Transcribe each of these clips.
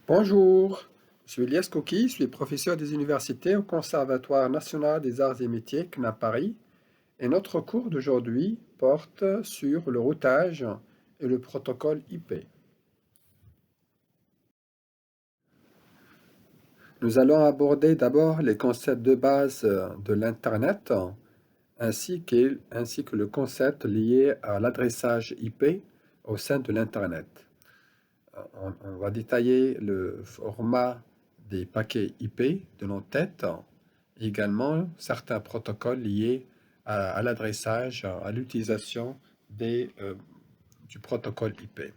Bonjour, je suis Elias Koki, je suis professeur des universités au Conservatoire national des arts et métiers CNA Paris et notre cours d'aujourd'hui porte sur le routage et le protocole IP. Nous allons aborder d'abord les concepts de base de l'Internet ainsi que le concept lié à l'adressage IP au sein de l'Internet. On va détailler le format des paquets IP de l'entête, également certains protocoles liés à l'adressage, à l'utilisation du protocole IP.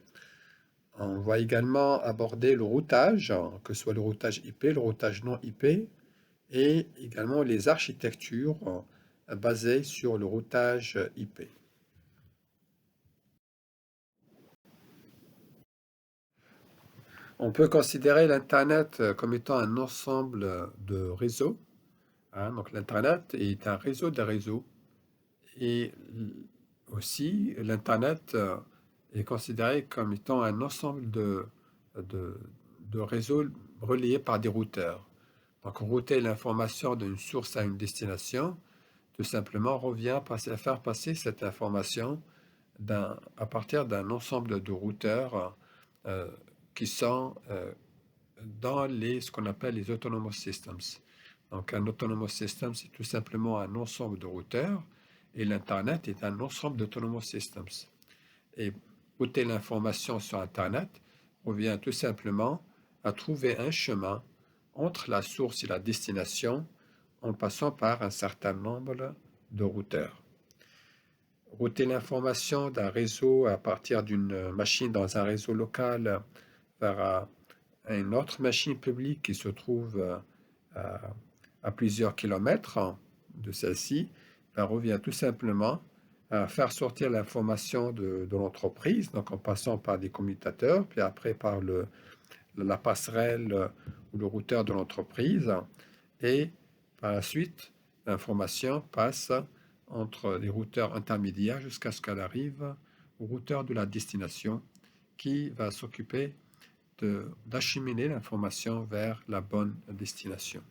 On va également aborder le routage, que ce soit le routage IP, le routage non IP, et également les architectures basées sur le routage IP. On peut considérer l'Internet comme étant un ensemble de réseaux. Donc l'Internet est un réseau de réseaux. Et aussi, l'Internet est considéré comme étant un ensemble de, de réseaux reliés par des routeurs. Donc router l'information d'une source à une destination, tout simplement, revient à faire passer cette information à partir d'un ensemble de routeurs euh, qui sont dans ce qu'on appelle les autonomous systems. Donc un autonomous system, c'est tout simplement un ensemble de routeurs et l'Internet est un ensemble d'autonomous systems. Et router l'information sur Internet revient tout simplement à trouver un chemin entre la source et la destination en passant par un certain nombre de routeurs. Router l'information d'un réseau à partir d'une machine dans un réseau local vers une autre machine publique qui se trouve à plusieurs kilomètres de celle-ci, revient tout simplement à faire sortir l'information de l'entreprise, donc en passant par des commutateurs, puis après par la passerelle ou le routeur de l'entreprise, et par la suite, l'information passe entre les routeurs intermédiaires jusqu'à ce qu'elle arrive au routeur de la destination qui va s'occuper d'acheminer l'information vers la bonne destination.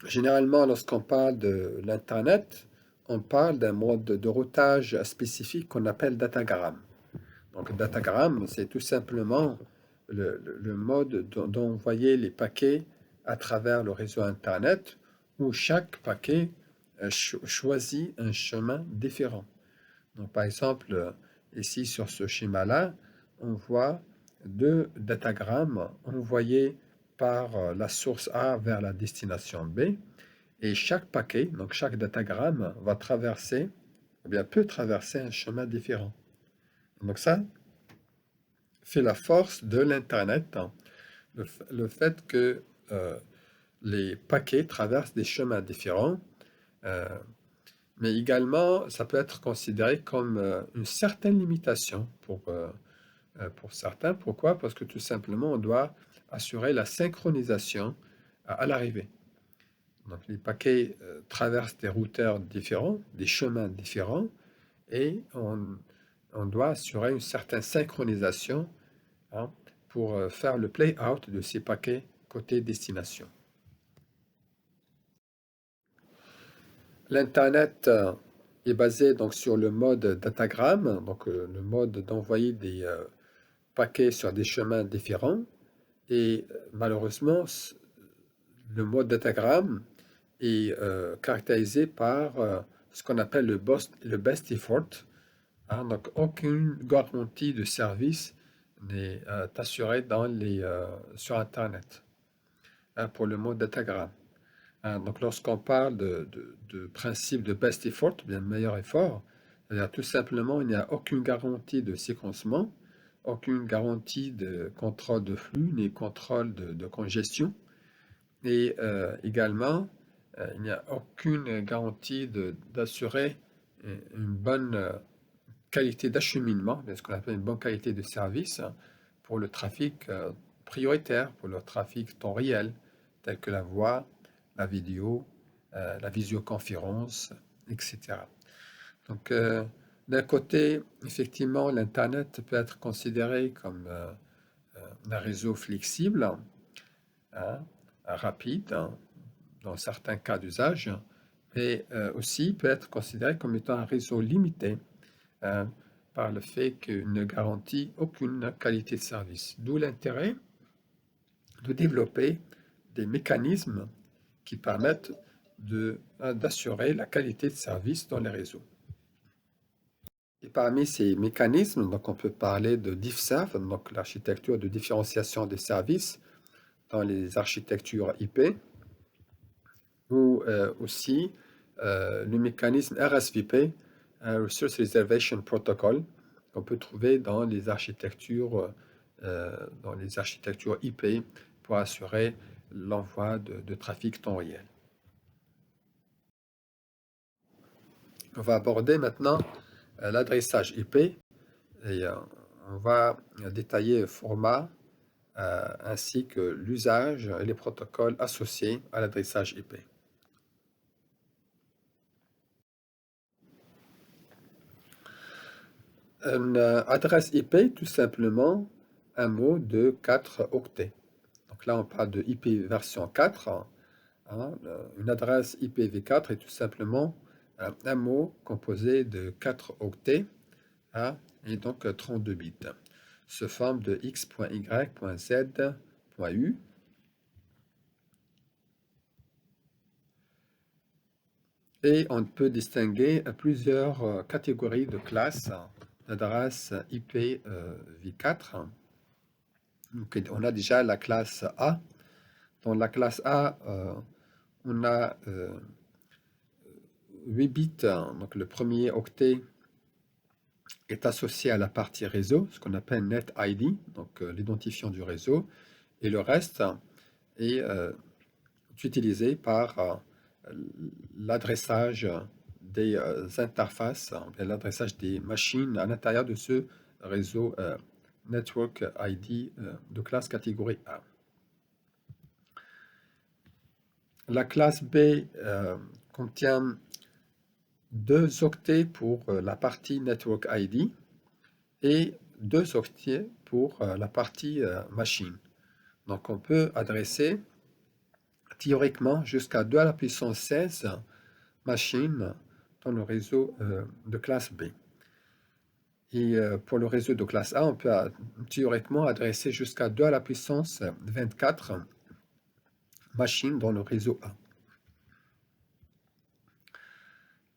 Généralement, lorsqu'on parle de l'Internet, on parle d'un mode de routage spécifique qu'on appelle datagramme. Donc, datagramme, c'est tout simplement le mode d'envoyer les paquets à travers le réseau Internet où chaque paquet choisit un chemin différent. Donc, par exemple, ici sur ce schéma-là, on voit deux datagrammes envoyés par la source A vers la destination B. Et chaque paquet, donc chaque datagramme, va traverser, peut traverser un chemin différent. Donc ça fait la force de l'Internet, le fait que les paquets traversent des chemins différents. Mais également, ça peut être considéré comme une certaine limitation pour certains. Pourquoi? Parce que tout simplement, on doit assurer la synchronisation à l'arrivée. Donc les paquets traversent des routeurs différents, des chemins différents, et on doit assurer une certaine synchronisation pour faire le play-out de ces paquets côté destination. L'Internet est basé donc sur le mode datagramme, donc le mode d'envoyer des paquets sur des chemins différents. Et malheureusement, le mode datagramme est caractérisé par ce qu'on appelle le best effort. Donc, aucune garantie de service n'est assurée sur Internet pour le mode datagramme. Donc, lorsqu'on parle de principe de best effort, bien meilleur effort, c'est-à-dire tout simplement, il n'y a aucune garantie de séquencement, aucune garantie de contrôle de flux, ni contrôle de congestion. Et également, il n'y a aucune garantie d'assurer une bonne qualité d'acheminement, ce qu'on appelle une bonne qualité de service pour le trafic prioritaire, pour le trafic temps réel, tel que la voix, la vidéo, la visioconférence, etc. Donc, d'un côté, effectivement, l'Internet peut être considéré comme un réseau flexible, hein, rapide, hein, dans certains cas d'usage, mais aussi peut être considéré comme étant un réseau limité, hein, par le fait qu'il ne garantit aucune qualité de service. D'où l'intérêt de développer des mécanismes qui permettent d'assurer la qualité de service dans les réseaux. Et parmi ces mécanismes, donc on peut parler de DiffServ, donc l'architecture de différenciation des services dans les architectures IP, ou aussi le mécanisme RSVP, Resource Reservation Protocol, qu'on peut trouver dans les architectures IP pour assurer l'envoi de trafic temps réel. On va aborder maintenant l'adressage IP et on va détailler le format ainsi que l'usage et les protocoles associés à l'adressage IP. Une adresse IP, tout simplement, un mot de 4 octets. Donc là, on parle de IP version 4. Hein, une adresse IPv4 est tout simplement un mot composé de 4 octets, hein, et donc 32 bits. Se forme de x.y.z.u. Et on peut distinguer plusieurs catégories de classes d'adresses IPv4. Donc, on a déjà la classe A. Dans la classe A, on a 8 bits. Donc le premier octet est associé à la partie réseau, ce qu'on appelle NetID, donc l'identifiant du réseau. Et le reste est utilisé par l'adressage des interfaces, l'adressage des machines à l'intérieur de ce réseau Network ID de classe catégorie A. La classe B contient 2 octets pour la partie Network ID et 2 octets pour la partie machine. Donc on peut adresser théoriquement jusqu'à 2 à la puissance 16 machines dans le réseau de classe B. Et pour le réseau de classe A, on peut théoriquement adresser jusqu'à 2 à la puissance 24 machines dans le réseau A.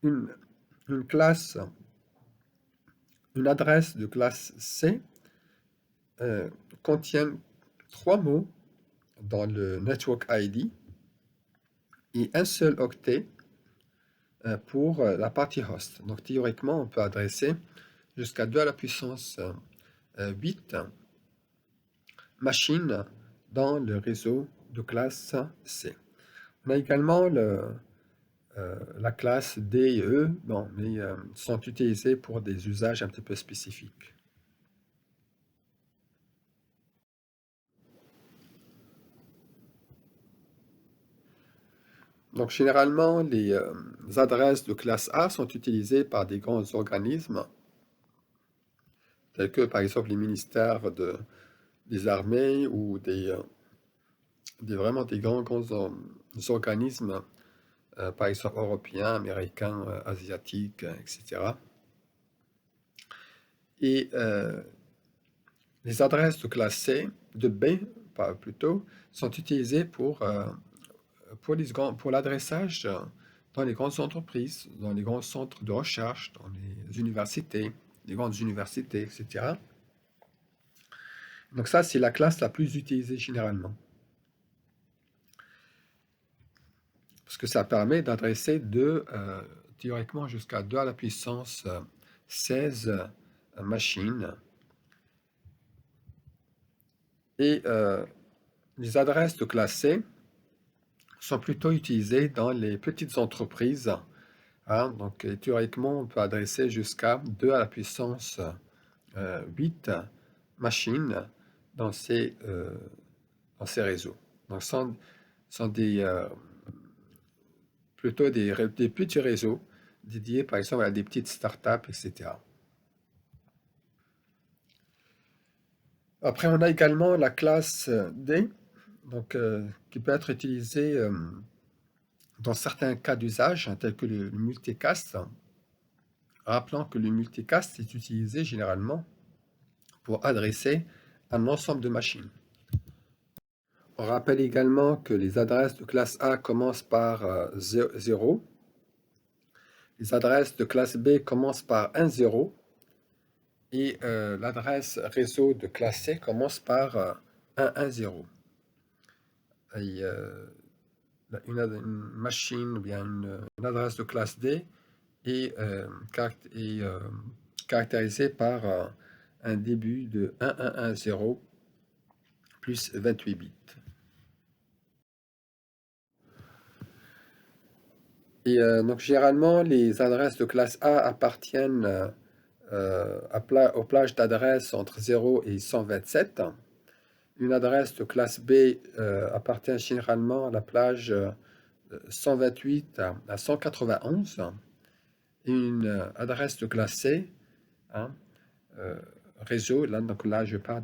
Une adresse de classe C contient 3 mots dans le Network ID et un seul octet pour la partie host. Donc théoriquement, on peut adresser jusqu'à 2 à la puissance 8 machines dans le réseau de classe C. On a également la classe D et E, bon, mais sont utilisés pour des usages un petit peu spécifiques. Donc généralement, les adresses de classe A sont utilisées par des grands organismes, tels que par exemple les ministères des armées ou vraiment des grands organismes, par exemple européens, américains, asiatiques, etc. Et les adresses de classe C, de B plutôt, sont utilisées pour l'adressage dans les grandes entreprises, dans les grands centres de recherche, dans les universités, les grandes universités, etc. Donc ça, c'est la classe la plus utilisée généralement. Parce que ça permet d'adresser théoriquement jusqu'à 2 à la puissance 16 machines. Et les adresses de classe C sont plutôt utilisées dans les petites entreprises. Hein, donc théoriquement, on peut adresser jusqu'à 2 à la puissance 8 machines dans ces réseaux. Donc sont plutôt des petits réseaux, dédié par exemple à des petites startups, etc. Après, on a également la classe D, donc, qui peut être utilisée dans certains cas d'usage, hein, tels que le multicast, rappelant que le multicast est utilisé généralement pour adresser un ensemble de machines. On rappelle également que les adresses de classe A commencent par 0, les adresses de classe B commencent par 1, 0, et l'adresse réseau de classe C commence par 1, 1, 0. Et, une machine ou bien une adresse de classe D est, caractérisée par un début de 1, 1, 1, 0 plus 28 bits. Et donc généralement, les adresses de classe A appartiennent aux plages d'adresses entre 0 et 127. Une adresse de classe B appartient généralement à la plage 128 à 191. Et une adresse de classe C, hein, réseau, là, donc là je parle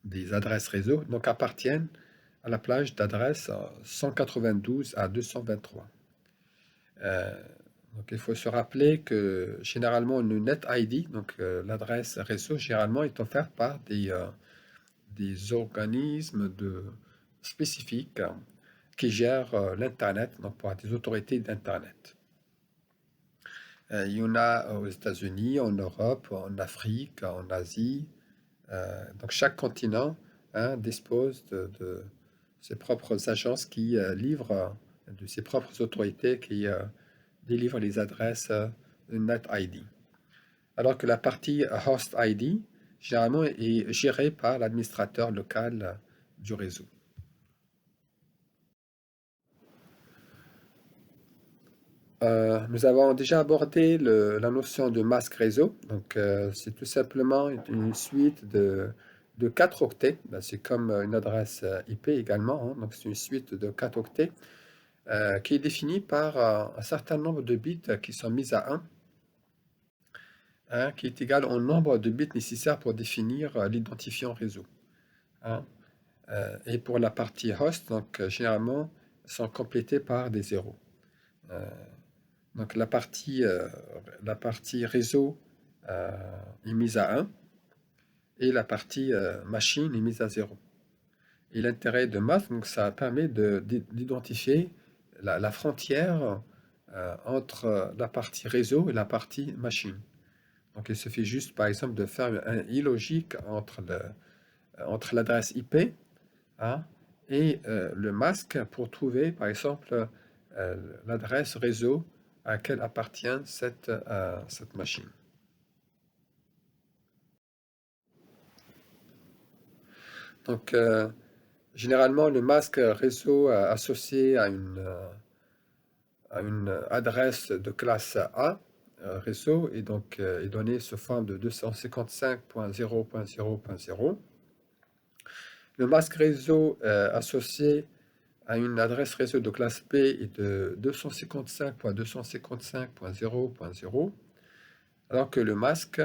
des adresses réseau, donc appartiennent à la plage d'adresses 192 à 223. Donc il faut se rappeler que généralement une NetID, donc l'adresse réseau, généralement est offerte par des organismes spécifiques qui gèrent l'Internet, donc par des autorités d'Internet. Il y en a aux États-Unis, en Europe, en Afrique, en Asie. Donc chaque continent, hein, dispose de ses propres agences qui livrent, de ses propres autorités qui délivrent les adresses NetID. Alors que la partie Host ID, généralement, est gérée par l'administrateur local du réseau. Nous avons déjà abordé la notion de masque réseau. Donc, c'est tout simplement une suite de 4 octets. Ben, c'est comme une adresse IP également, hein. Donc, c'est une suite de 4 octets qui est définie par un certain nombre de bits qui sont mis à 1, hein, qui est égal au nombre de bits nécessaires pour définir l'identifiant réseau, hein. Et pour la partie host, donc généralement, sont complétés par des zéros. Donc la partie réseau est mise à 1 et la partie machine est mise à 0. Et l'intérêt de math, donc ça permet d'identifier la frontière entre la partie réseau et la partie machine. Donc il suffit juste par exemple de faire un illogique entre l'adresse IP, hein, et le masque pour trouver par exemple l'adresse réseau à laquelle appartient cette machine. Donc, généralement, le masque réseau associé à une adresse de classe A réseau est donc est donné sous forme de 255.0.0.0. Le masque réseau associé à une adresse réseau de classe B est de 255.255.0.0, alors que le masque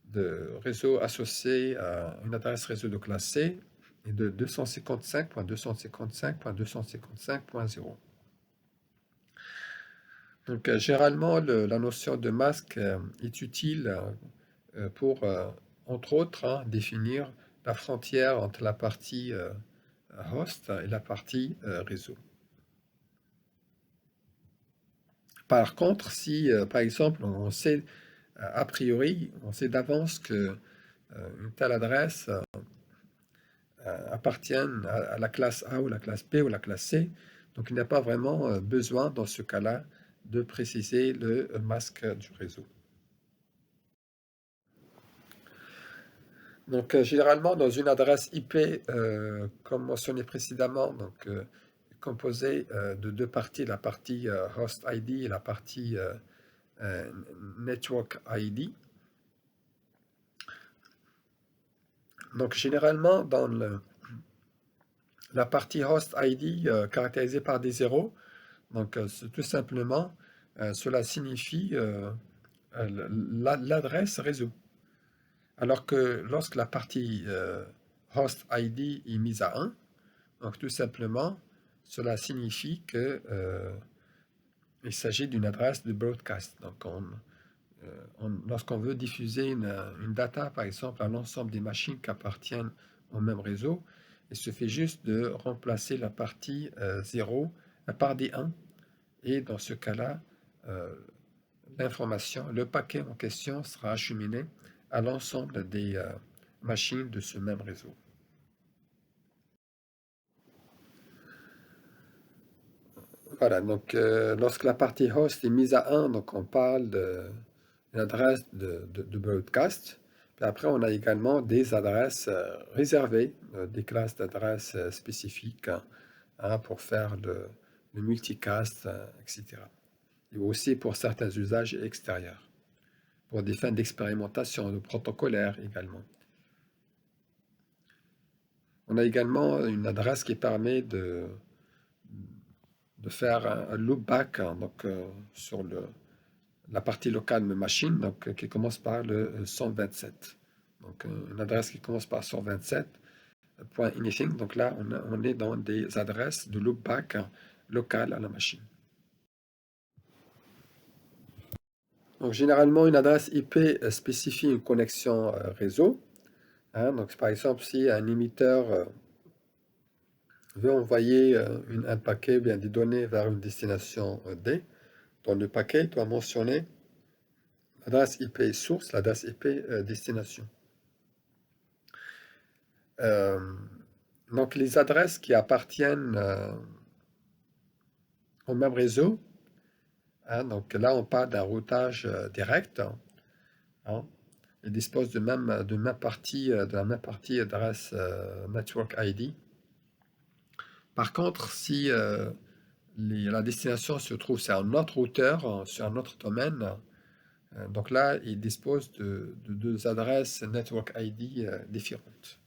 de réseau associé à une adresse réseau de classe C est de 255.255.255.0. Donc, généralement, la notion de masque est utile pour, entre autres, hein, définir la frontière entre la partie host et la partie réseau. Par contre, si, par exemple, on sait a priori, on sait d'avance que une telle adresse appartient à la classe A ou la classe B ou la classe C, donc il n'y a pas vraiment besoin dans ce cas-là de préciser le masque du réseau. Donc généralement dans une adresse IP, comme mentionné précédemment, donc composée de deux parties, la partie host ID et la partie network ID. Donc généralement dans la partie host ID caractérisée par des zéros, donc c'est tout simplement cela signifie l'adresse réseau. Alors que lorsque la partie host ID est mise à 1, donc tout simplement, cela signifie que il s'agit d'une adresse de broadcast. Donc lorsqu'on veut diffuser une data, par exemple, à l'ensemble des machines qui appartiennent au même réseau, il suffit juste de remplacer la partie 0 par des 1. Et dans ce cas-là, l'information, le paquet en question sera acheminé à l'ensemble des machines de ce même réseau. Voilà, donc lorsque la partie host est mise à 1, donc on parle d'une adresse de broadcast. Puis après, on a également des adresses réservées, des classes d'adresses spécifiques pour faire le multicast, etc. Et aussi pour certains usages extérieurs, pour des fins d'expérimentation, de protocolaire également. On a également une adresse qui permet de faire un loopback donc, sur la partie locale de machine, donc, qui commence par le 127. Donc une adresse qui commence par 127.anything. Donc là, on est dans des adresses de loopback locales à la machine. Donc généralement, une adresse IP spécifie une connexion réseau. Donc par exemple, si un émetteur veut envoyer un paquet, bien des données vers une destination D, dont le paquet doit mentionner l'adresse IP source, l'adresse IP destination. Donc les adresses qui appartiennent au même réseau, donc là on parle d'un routage direct, ils disposent de la même partie adresse Network ID. Par contre, si la destination se trouve sur un autre routeur, sur un autre domaine, donc là, ils disposent de deux adresses Network ID différentes.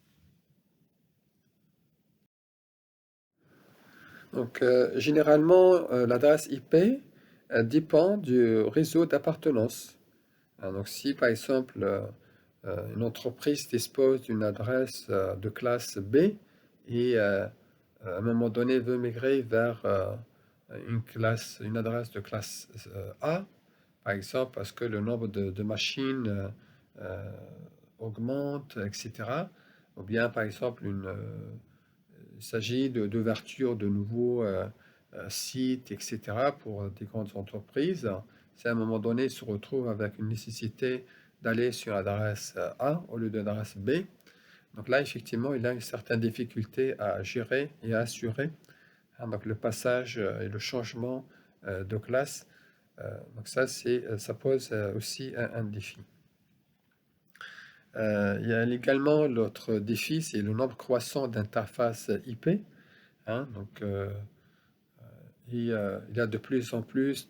Donc, généralement, l'adresse IP dépend du réseau d'appartenance. Donc, si par exemple, une entreprise dispose d'une adresse de classe B et à un moment donné veut migrer vers une adresse de classe A, par exemple, parce que le nombre de machines augmente, etc. Ou bien, par exemple, il s'agit d'ouverture de nouveaux sites, etc. pour des grandes entreprises. Si à un moment donné, ils se retrouvent avec une nécessité d'aller sur l'adresse A au lieu de l'adresse B. Donc là, effectivement, il a une certaine difficulté à gérer et à assurer donc le passage et le changement de classe. Donc ça pose aussi un défi. Il y a également l'autre défi, c'est le nombre croissant d'interfaces IP. Donc, il y a de plus en plus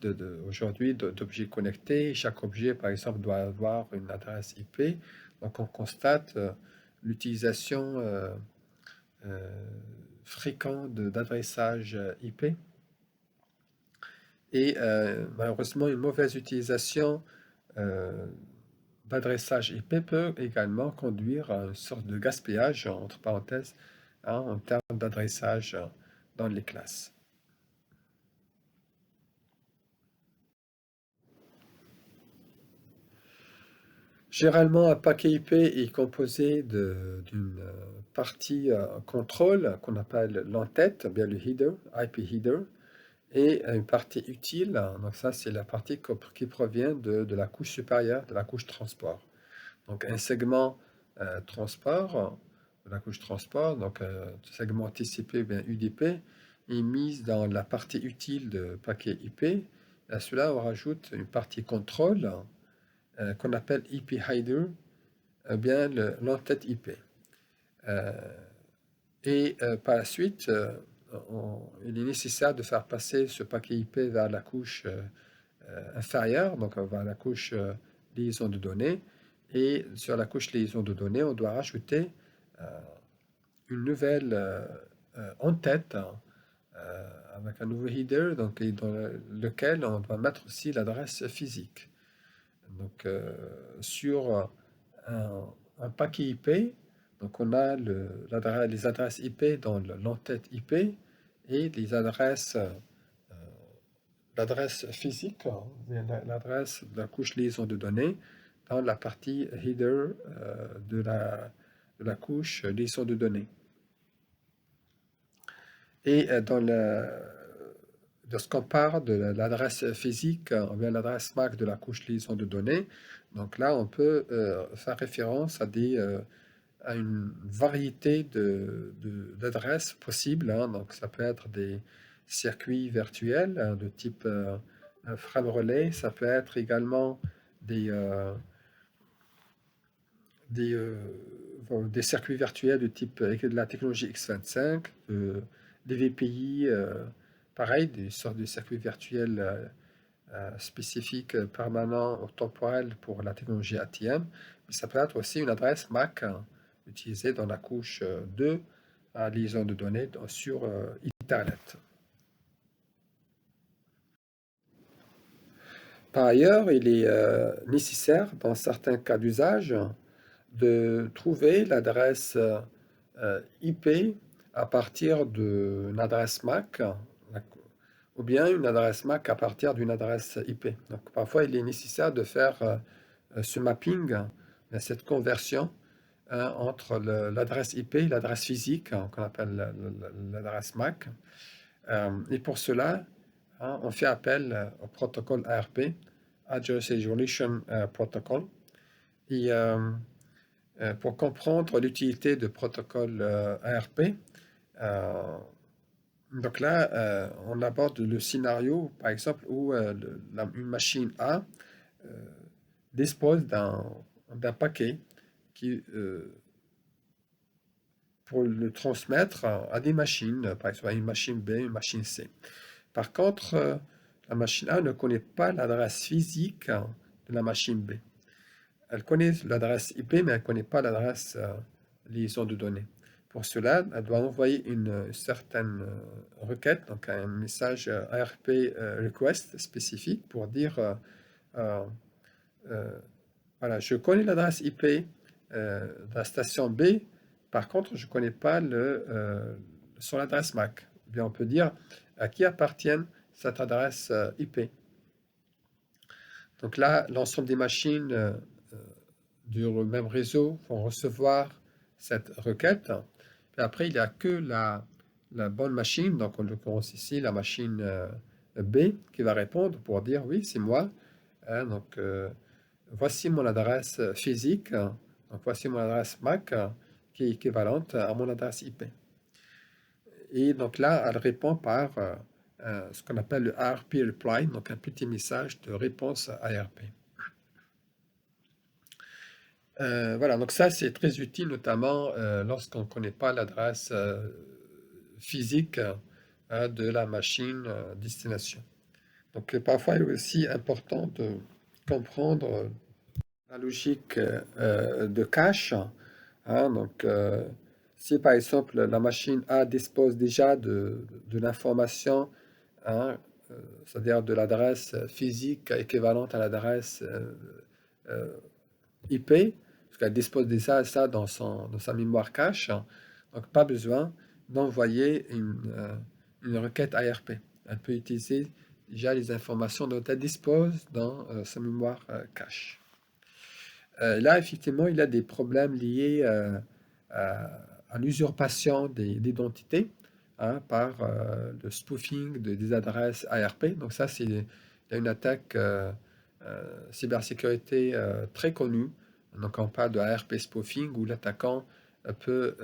aujourd'hui d'objets connectés. Chaque objet, par exemple, doit avoir une adresse IP. Donc, on constate l'utilisation fréquente d'adressage IP. Et malheureusement, une mauvaise utilisation d'adressage IP peut également conduire à une sorte de gaspillage, entre parenthèses, en termes d'adressage dans les classes. Généralement, un paquet IP est composé d'une partie contrôle qu'on appelle l'entête, bien le header, IP header, et une partie utile. Donc ça, c'est la partie qui provient de la couche supérieure, de la couche transport. Donc un segment transport, de la couche transport, donc segment TCP ou bien UDP, est mis dans la partie utile de paquet IP. À cela, on rajoute une partie contrôle qu'on appelle IP header, bien l'entête IP. Et par la suite, il est nécessaire de faire passer ce paquet IP vers la couche inférieure, donc vers la couche liaison de données. Et sur la couche liaison de données, on doit rajouter une nouvelle en-tête avec un nouveau header, donc, et dans lequel on va mettre aussi l'adresse physique. Donc, sur un paquet IP, donc on a les adresses IP dans l'entête IP et les adresses, l'adresse physique, l'adresse de la couche liaison de données dans la partie header de la couche liaison de données. Et lorsqu'on parle de l'adresse physique, ou bien l'adresse MAC de la couche liaison de données, donc là, on peut faire référence à une variété d'adresses possibles, hein. Donc, ça peut être des circuits virtuels de type frame relay, ça peut être également des, des, euh, des circuits virtuels de type de la technologie X25, des VPI, pareil, des sortes de circuits virtuels spécifiques, permanents ou temporels pour la technologie ATM. Mais ça peut être aussi une adresse MAC utilisée dans la couche 2 à liaison de données sur Ethernet. Par ailleurs, il est nécessaire, dans certains cas d'usage, de trouver l'adresse IP à partir d'une adresse MAC, ou bien une adresse MAC à partir d'une adresse IP. Donc parfois, il est nécessaire de faire ce mapping, cette conversion entre l'adresse IP et l'adresse physique, qu'on appelle l'adresse MAC. Et pour cela, on fait appel au protocole ARP, Address Resolution Protocol. Et pour comprendre l'utilité de protocole ARP, donc là, on aborde le scénario, par exemple, où une machine A dispose d'un paquet qui, pour le transmettre à des machines, par exemple à une machine B, une machine C. Par contre, la machine A ne connaît pas l'adresse physique de la machine B. Elle connaît l'adresse IP, mais elle ne connaît pas l'adresse liaison de données. Pour cela, elle doit envoyer une certaine requête, donc un message ARP request spécifique pour dire voilà, je connais l'adresse IP de la station B, par contre, je ne connais pas son adresse MAC. Bien, on peut dire à qui appartient cette adresse IP. Donc là, l'ensemble des machines du même réseau vont recevoir cette requête. Et après, il n'y a que la bonne machine, donc en l'occurrence ici, la machine B, qui va répondre pour dire oui, c'est moi. Hein, donc, voici mon adresse physique, donc voici mon adresse MAC qui est équivalente à mon adresse IP. Et donc là, elle répond par ce qu'on appelle le ARP reply, donc un petit message de réponse ARP. Voilà, donc ça c'est très utile notamment lorsqu'on ne connaît pas l'adresse physique de la machine destination. Donc parfois il est aussi important de comprendre la logique de cache. Hein, donc si par exemple la machine A dispose déjà de l'information, hein, c'est-à-dire de l'adresse physique équivalente à l'adresse IP, parce qu'elle dispose déjà de ça dans sa mémoire cache, donc pas besoin d'envoyer une requête ARP. Elle peut utiliser déjà les informations dont elle dispose dans sa mémoire cache. Là, effectivement, il y a des problèmes liés à l'usurpation d'identités hein, par le spoofing des adresses ARP. Donc ça, c'est une attaque cybersécurité très connue. Donc on parle de ARP spoofing où l'attaquant peut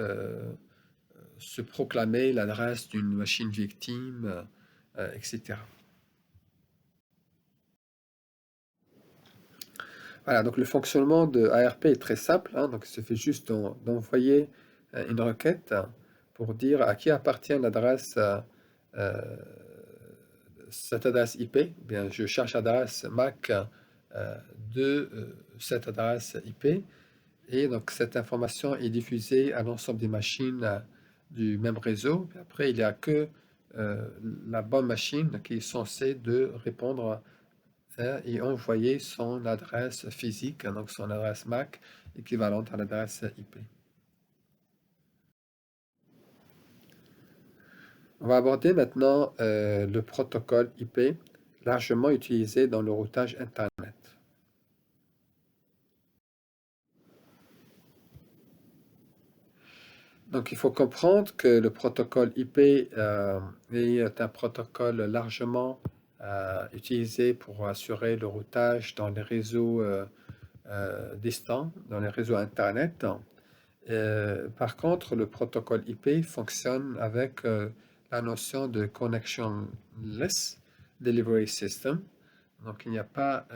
se proclamer l'adresse d'une machine victime, etc. Voilà, donc le fonctionnement de ARP est très simple. Hein, donc il suffit juste d'envoyer une requête pour dire à qui appartient l'adresse, cette adresse IP. Bien, je cherche l'adresse MAC de cette adresse IP. Et donc cette information est diffusée à l'ensemble des machines du même réseau. Puis après, il n'y a que la bonne machine qui est censée de répondre et envoyer son adresse physique, donc son adresse MAC équivalente à l'adresse IP. On va aborder maintenant le protocole IP, largement utilisé dans le routage Internet. Donc, il faut comprendre que le protocole IP est un protocole largement utilisé pour assurer le routage dans les réseaux distants, dans les réseaux Internet. Par contre, le protocole IP fonctionne avec la notion de connectionless delivery system. Donc, il n'y a pas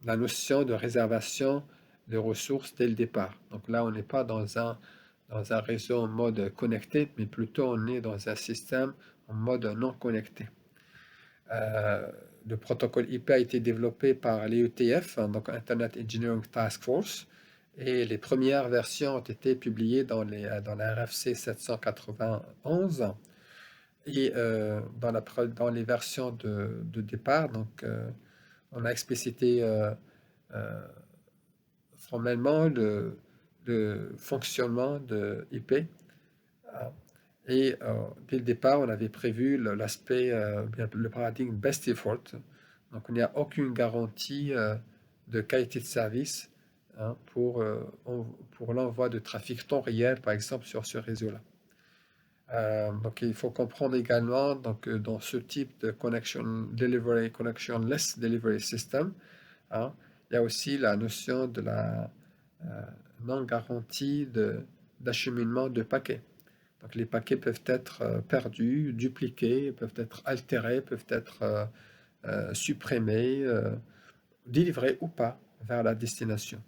la notion de réservation de ressources dès le départ. Donc là, on n'est pas dans un réseau en mode connecté, mais plutôt on est dans un système en mode non connecté. Le protocole IP a été développé par l'IETF, donc Internet Engineering Task Force, et les premières versions ont été publiées dans la RFC 791. Et dans les versions de départ, donc, on a explicité formellement le fonctionnement de IP. Et dès le départ, on avait prévu l'aspect, le paradigme best effort. Donc, il n'y a aucune garantie de qualité de service pour l'envoi de trafic temps réel, par exemple, sur ce réseau-là. Donc, il faut comprendre également donc, dans ce type de connectionless delivery system, il y a aussi la notion de la non-garantie d'acheminement de paquets. Donc, les paquets peuvent être perdus, dupliqués, peuvent être altérés, peuvent être supprimés, délivrés ou pas vers la destination.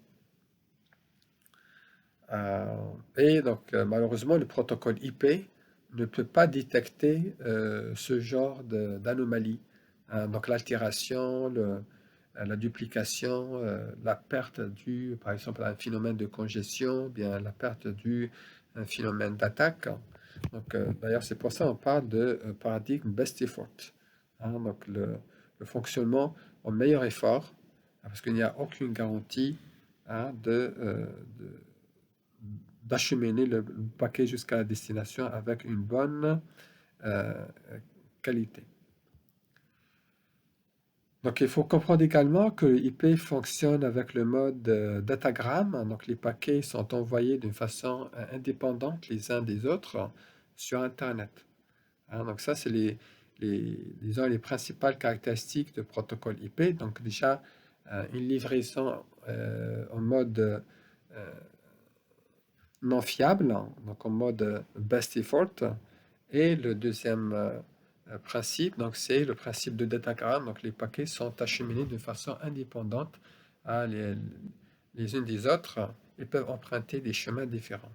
Et donc, malheureusement, le protocole IP ne peut pas détecter ce genre d'anomalie. Donc, l'altération, la duplication, la perte due, par exemple, à un phénomène de congestion, bien la perte due à un phénomène d'attaque. Donc, d'ailleurs, c'est pour ça qu'on parle de paradigme best effort. Donc, le fonctionnement au meilleur effort, parce qu'il n'y a aucune garantie d'acheminer le paquet jusqu'à la destination avec une bonne qualité. Donc, il faut comprendre également que l'IP fonctionne avec le mode datagramme. Donc, les paquets sont envoyés d'une façon indépendante les uns des autres sur Internet. Donc, ça, c'est les principales caractéristiques de protocole IP. Donc, déjà, une livraison en mode non fiable, donc en mode best effort. Et le deuxième principe, donc c'est le principe de datagramme. Donc les paquets sont acheminés de façon indépendante les unes des autres et peuvent emprunter des chemins différents.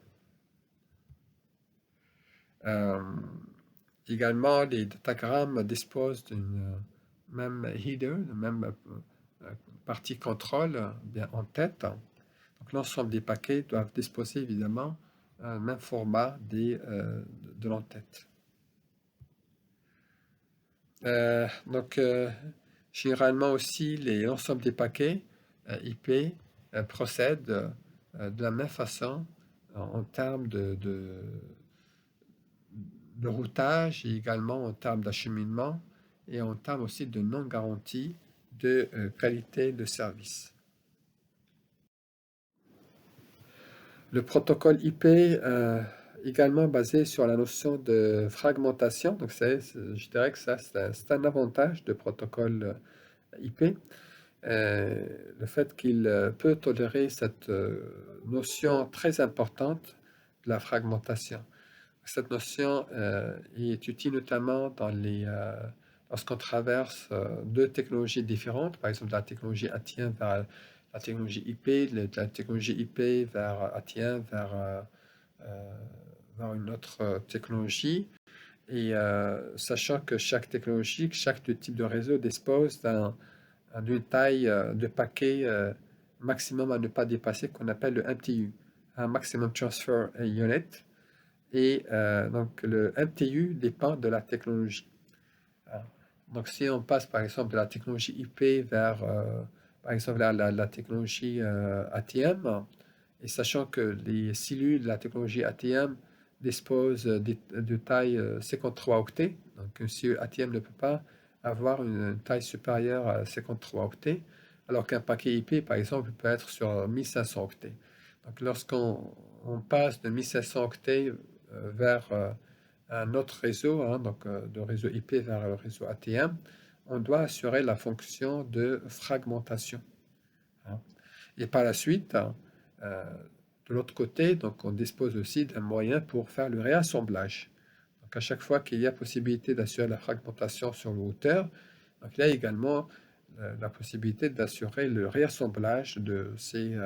Également, les datagrammes disposent d'une même header, de même partie contrôle bien en tête. Donc l'ensemble des paquets doivent disposer évidemment même format de l'entête. Donc, généralement aussi, l'ensemble des paquets IP procèdent de la même façon en termes de routage et également en termes d'acheminement et en termes aussi de non-garantie de qualité de service. Le protocole IP également basé sur la notion de fragmentation. Donc, je dirais que ça, c'est un avantage de protocole IP. Le fait qu'il peut tolérer cette notion très importante de la fragmentation. Cette notion est utile notamment lorsqu'on traverse deux technologies différentes, par exemple la technologie ATIEN vers la technologie IP, la technologie IP vers ATIEN vers une autre technologie. Et sachant que chaque technologie, chaque type de réseau dispose d'une taille de paquet maximum à ne pas dépasser qu'on appelle le MTU, un Maximum Transfer Unit. Et donc, le MTU dépend de la technologie. Hein. Donc, si on passe, par exemple, de la technologie IP vers, par exemple, la technologie ATM, et sachant que les cellules de la technologie ATM disposent de taille 53 octets, donc une cellule ATM ne peut pas avoir une taille supérieure à 53 octets, alors qu'un paquet IP, par exemple, peut être sur 1500 octets. Donc, lorsqu'on passe de 1500 octets vers un autre réseau, hein, donc de réseau IP vers le réseau ATM, on doit assurer la fonction de fragmentation. Hein. Et par la suite, euh, de l'autre côté, donc on dispose aussi d'un moyen pour faire le réassemblage. Donc à chaque fois qu'il y a possibilité d'assurer la fragmentation sur le routeur, donc il y a également la possibilité d'assurer le réassemblage de ces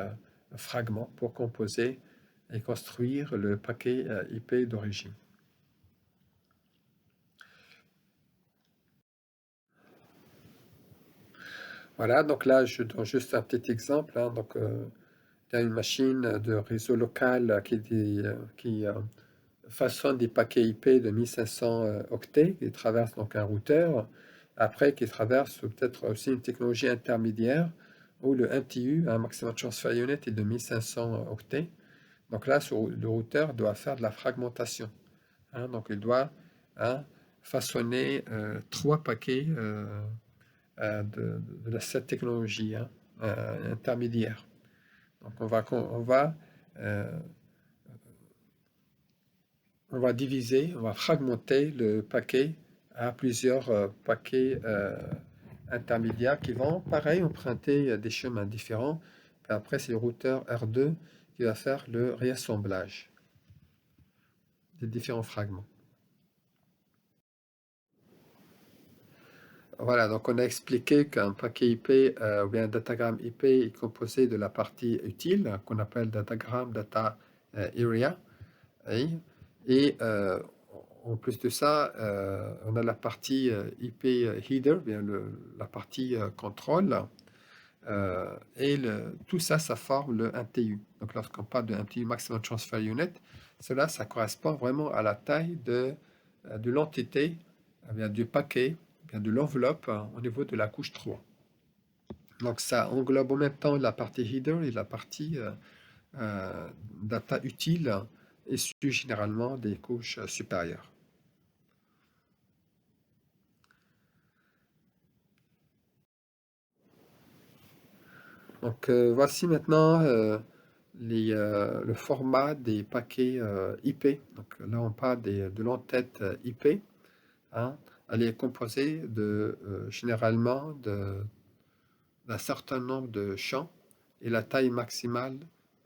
fragments pour composer et construire le paquet IP d'origine. Voilà, donc là, je donne juste un petit exemple. Hein. Donc, il y a une machine de réseau local qui façonne des paquets IP de 1500 octets qui traversent donc un routeur, après qui traverse peut-être aussi une technologie intermédiaire où le MTU, un Maximum Transfer Unit, est de 1500 octets. Donc là, le routeur doit faire de la fragmentation. Hein. Donc il doit, hein, façonner trois paquets cette technologie, hein, intermédiaire. Donc euh, on va diviser, on va fragmenter le paquet à plusieurs paquets intermédiaires qui vont, pareil, emprunter des chemins différents. Puis après, c'est le routeur R2 qui va faire le réassemblage des différents fragments. Voilà, donc on a expliqué qu'un paquet IP ou bien un datagramme IP est composé de la partie utile qu'on appelle datagramme data area. Oui. Et en plus de ça, on a la partie IP header, bien la partie contrôle. Et tout ça, ça forme le MTU. Donc lorsqu'on parle de MTU Maximum Transfer Unit, cela, ça correspond vraiment à la taille de l'entité, bien du paquet, bien de l'enveloppe au niveau de la couche 3. Donc ça englobe en même temps la partie header et la partie data utile, issue généralement des couches supérieures. Donc voici maintenant le format des paquets IP. Donc là, on parle de l'entête IP. Hein. Elle est composée généralement d'un certain nombre de champs et la taille maximale,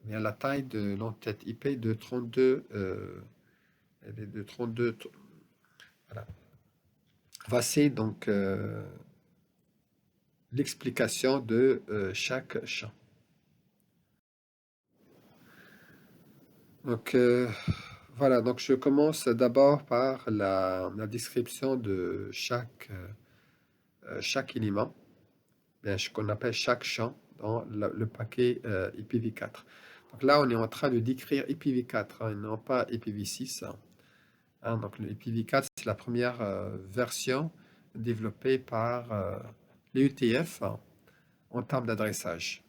eh bien, la taille de l'entête IP de 32. Elle est de 32. Voilà. Voici donc l'explication de chaque champ. Donc voilà, donc je commence d'abord par la description de chaque élément, bien, ce qu'on appelle chaque champ dans le paquet IPv4. Donc là, on est en train de décrire IPv4, hein, et non pas IPv6. Hein. Donc le IPv4, c'est la première version développée par les UTF en termes d'adressage.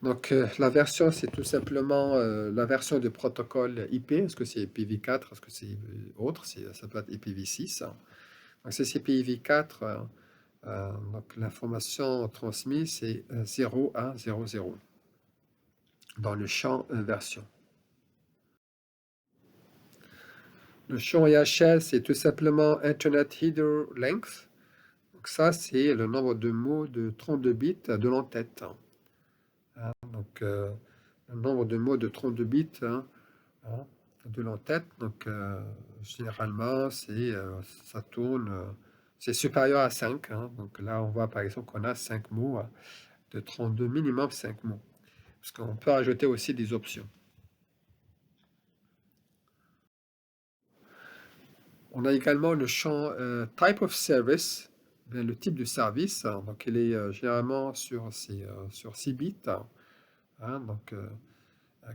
Donc, la version, c'est tout simplement la version du protocole IP. Est-ce que c'est IPv4? Est-ce que c'est autre? Ça peut être IPv6. Donc, c'est IPv4. Donc, l'information transmise, c'est 0100 dans le champ version. Le champ IHL, c'est tout simplement Internet Header Length. Donc, ça, c'est le nombre de mots de 32 bits de l'entête. Hein. Donc, le nombre de mots de 32 bits, hein, de l'entête. Donc, généralement, ça tourne, c'est supérieur à 5. Hein. Donc là, on voit par exemple qu'on a 5 mots de 32, minimum 5 mots. Parce qu'on peut rajouter aussi des options. On a également le champ Type of Service, bien, le type de service. Hein. Donc, il est généralement sur 6 bits. Hein. Donc,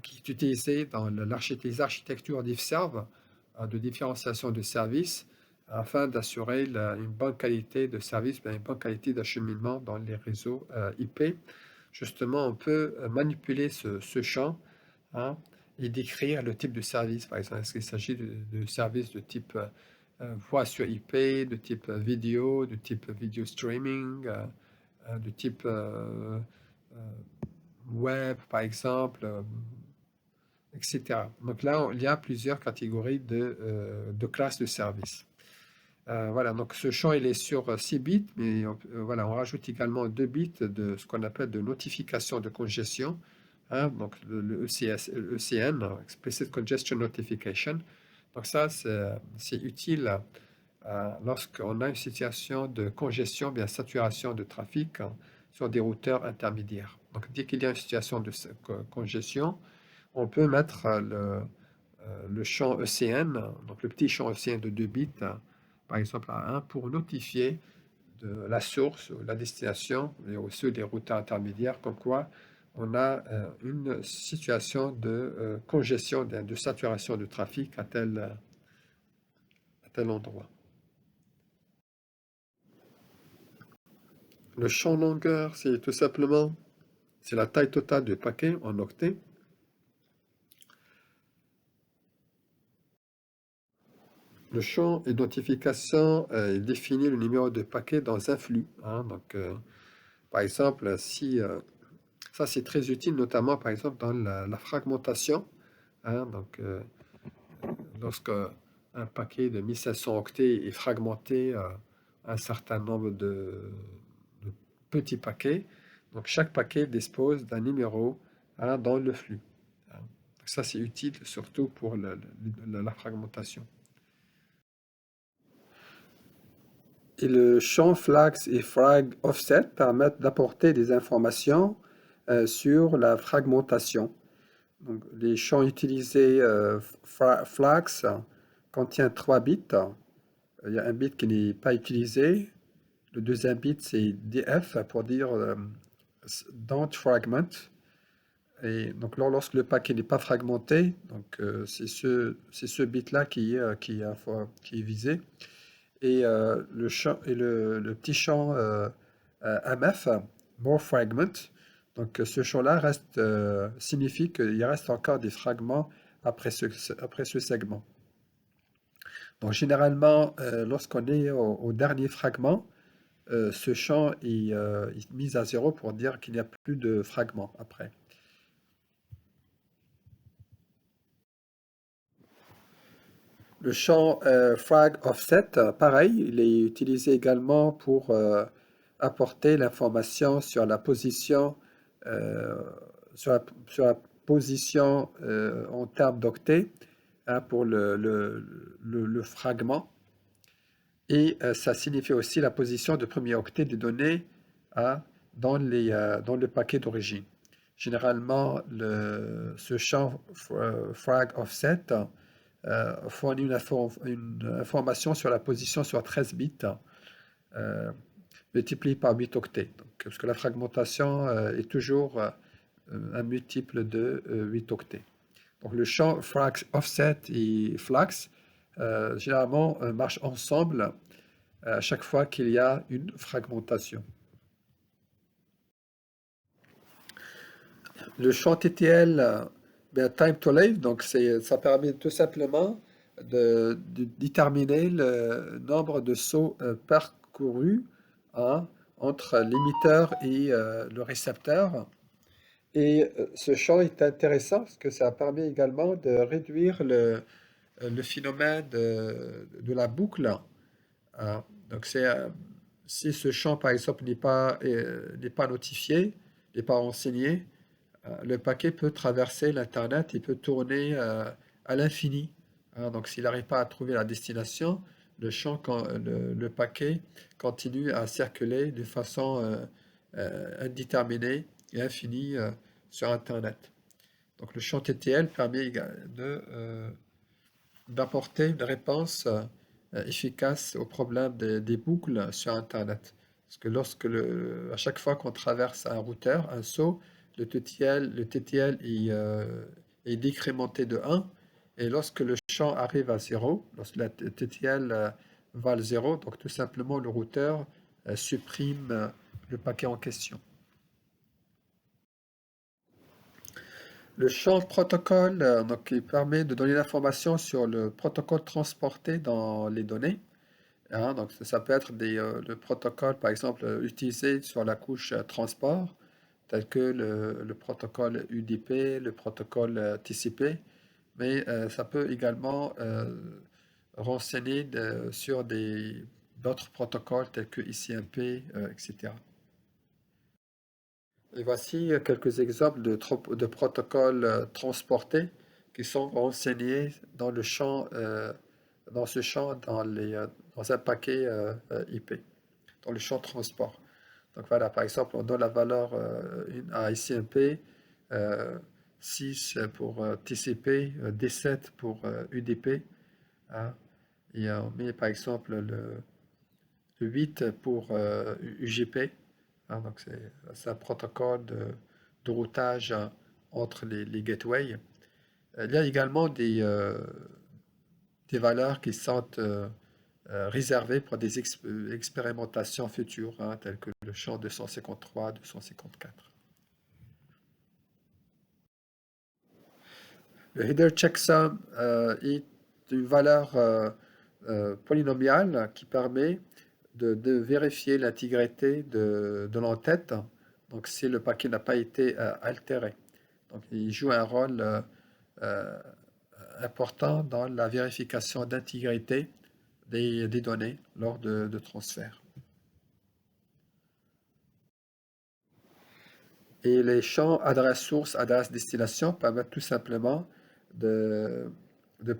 qui est utilisé dans les architectures d'IFServe, de différenciation de services, afin d'assurer une bonne qualité de service, une bonne qualité d'acheminement dans les réseaux IP. Justement, on peut manipuler ce champ, hein, et décrire le type de service. Par exemple, est-ce qu'il s'agit de services de type voix sur IP, de type vidéo, de type video streaming, de type web, par exemple, etc. Donc là, il y a plusieurs catégories de classes de services. Voilà, donc ce champ, il est sur 6 bits, mais voilà, on rajoute également 2 bits de ce qu'on appelle de notification de congestion, hein, donc le ECN, Explicit Congestion Notification. Donc ça, c'est utile lorsqu'on a une situation de congestion, bien saturation de trafic, hein, sur des routeurs intermédiaires. Donc dès qu'il y a une situation de congestion, on peut mettre le champ ECN, donc le petit champ ECN de 2 bits, par exemple à 1, pour notifier de la source, la destination, et aussi des routeurs intermédiaires, comme quoi on a une situation de congestion, de saturation de trafic à tel endroit. Le champ longueur, c'est tout simplement c'est la taille totale du paquet en octets. Le champ identification il définit le numéro de paquet dans un flux, hein. Donc, par exemple, si ça c'est très utile, notamment par exemple dans la fragmentation, hein. Donc, lorsque un paquet de 1500 octets est fragmenté un certain nombre de petits paquets, donc chaque paquet dispose d'un numéro, hein, dans le flux, hein. Donc ça c'est utile surtout pour la fragmentation. Et le champ flags et frag offset permettent d'apporter des informations sur la fragmentation. Donc, les champs utilisés flags contiennent 3 bits. Il y a un bit qui n'est pas utilisé. Le deuxième bit, c'est DF pour dire don't fragment. Et donc, lorsque le paquet n'est pas fragmenté, donc c'est ce bit-là qui est visé. Et le petit champ MF, more fragment, donc ce champ-là signifie qu'il reste encore des fragments après ce segment. Donc généralement, lorsqu'on est au dernier fragment, ce champ est mis à 0 pour dire qu'il n'y a plus de fragments après. Le champ frag offset, pareil, il est utilisé également pour apporter l'information sur la position, euh, sur la position en termes d'octets, hein, pour le fragment. Et ça signifie aussi la position de premier octet des données, hein, dans le paquet d'origine. Généralement, ce champ frag offset fournit une information sur la position sur 13 bits, multiplié par 8 octets. Donc, parce que la fragmentation est toujours un multiple de 8 octets. Donc le champ frag offset et flags généralement marchent ensemble à chaque fois qu'il y a une fragmentation. Le champ TTL, time to live, donc ça permet tout simplement de déterminer le nombre de sauts parcourus, hein, entre l'émetteur et le récepteur. Et ce champ est intéressant parce que ça permet également de réduire le phénomène de la boucle, hein. Donc si ce champ, par exemple, n'est pas notifié, n'est pas renseigné, le paquet peut traverser l'Internet, il peut tourner à l'infini, hein. Donc s'il n'arrive pas à trouver la destination, le paquet continue à circuler de façon indéterminée et infinie sur Internet. Donc le champ TTL permet d'apporter une réponse efficace au problème des boucles sur Internet. Parce que à chaque fois qu'on traverse un routeur, un saut, le TTL est décrémenté de 1. Et lorsque le champ arrive à 0, lorsque la TTL valent 0, donc tout simplement le routeur supprime le paquet en question. Le champ protocole, donc, il permet de donner l'information sur le protocole transporté dans les données. Hein, donc ça peut être le protocole, par exemple, utilisé sur la couche transport, tel que le protocole UDP, le protocole TCP, mais ça peut également renseigner sur d'autres protocoles tels que ICMP, etc. Et voici quelques exemples de protocoles transportés qui sont renseignés dans le champ, dans ce champ, dans un paquet IP, dans le champ transport. Donc voilà, par exemple, on donne la valeur à ICMP, 6 pour TCP, D7 pour UDP, hein, et on met par exemple le 8 pour UGP. Hein, donc c'est un protocole de routage entre les gateways. Il y a également des valeurs qui sont réservées pour des expérimentations futures, hein, telles que le champ 253, 254. Le header checksum est une valeur polynomiale qui permet de vérifier l'intégrité de l'entête, donc si le paquet n'a pas été altéré. Donc il joue un rôle euh, important dans la vérification d'intégrité des données lors de transfert. Et les champs adresse source, adresse destination permettent tout simplement de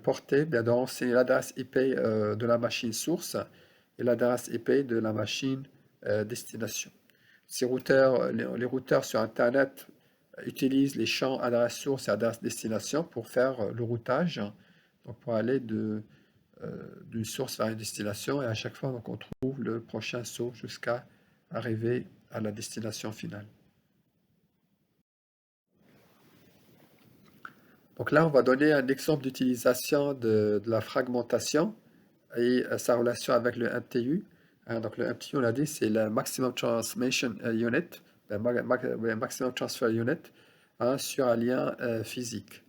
porter, bien de renseigner l'adresse IP de la machine source et l'adresse IP de la machine destination. Les routeurs sur Internet utilisent les champs adresse source et adresse destination pour faire le routage, donc pour aller d'une source vers une destination, et à chaque fois donc, on trouve le prochain saut jusqu'à arriver à la destination finale. Donc là, on va donner un exemple d'utilisation de la fragmentation et sa relation avec le MTU. Hein, donc le MTU, on l'a dit, c'est le Maximum Transmission Unit, le Maximum Transfer Unit, hein, sur un lien physique.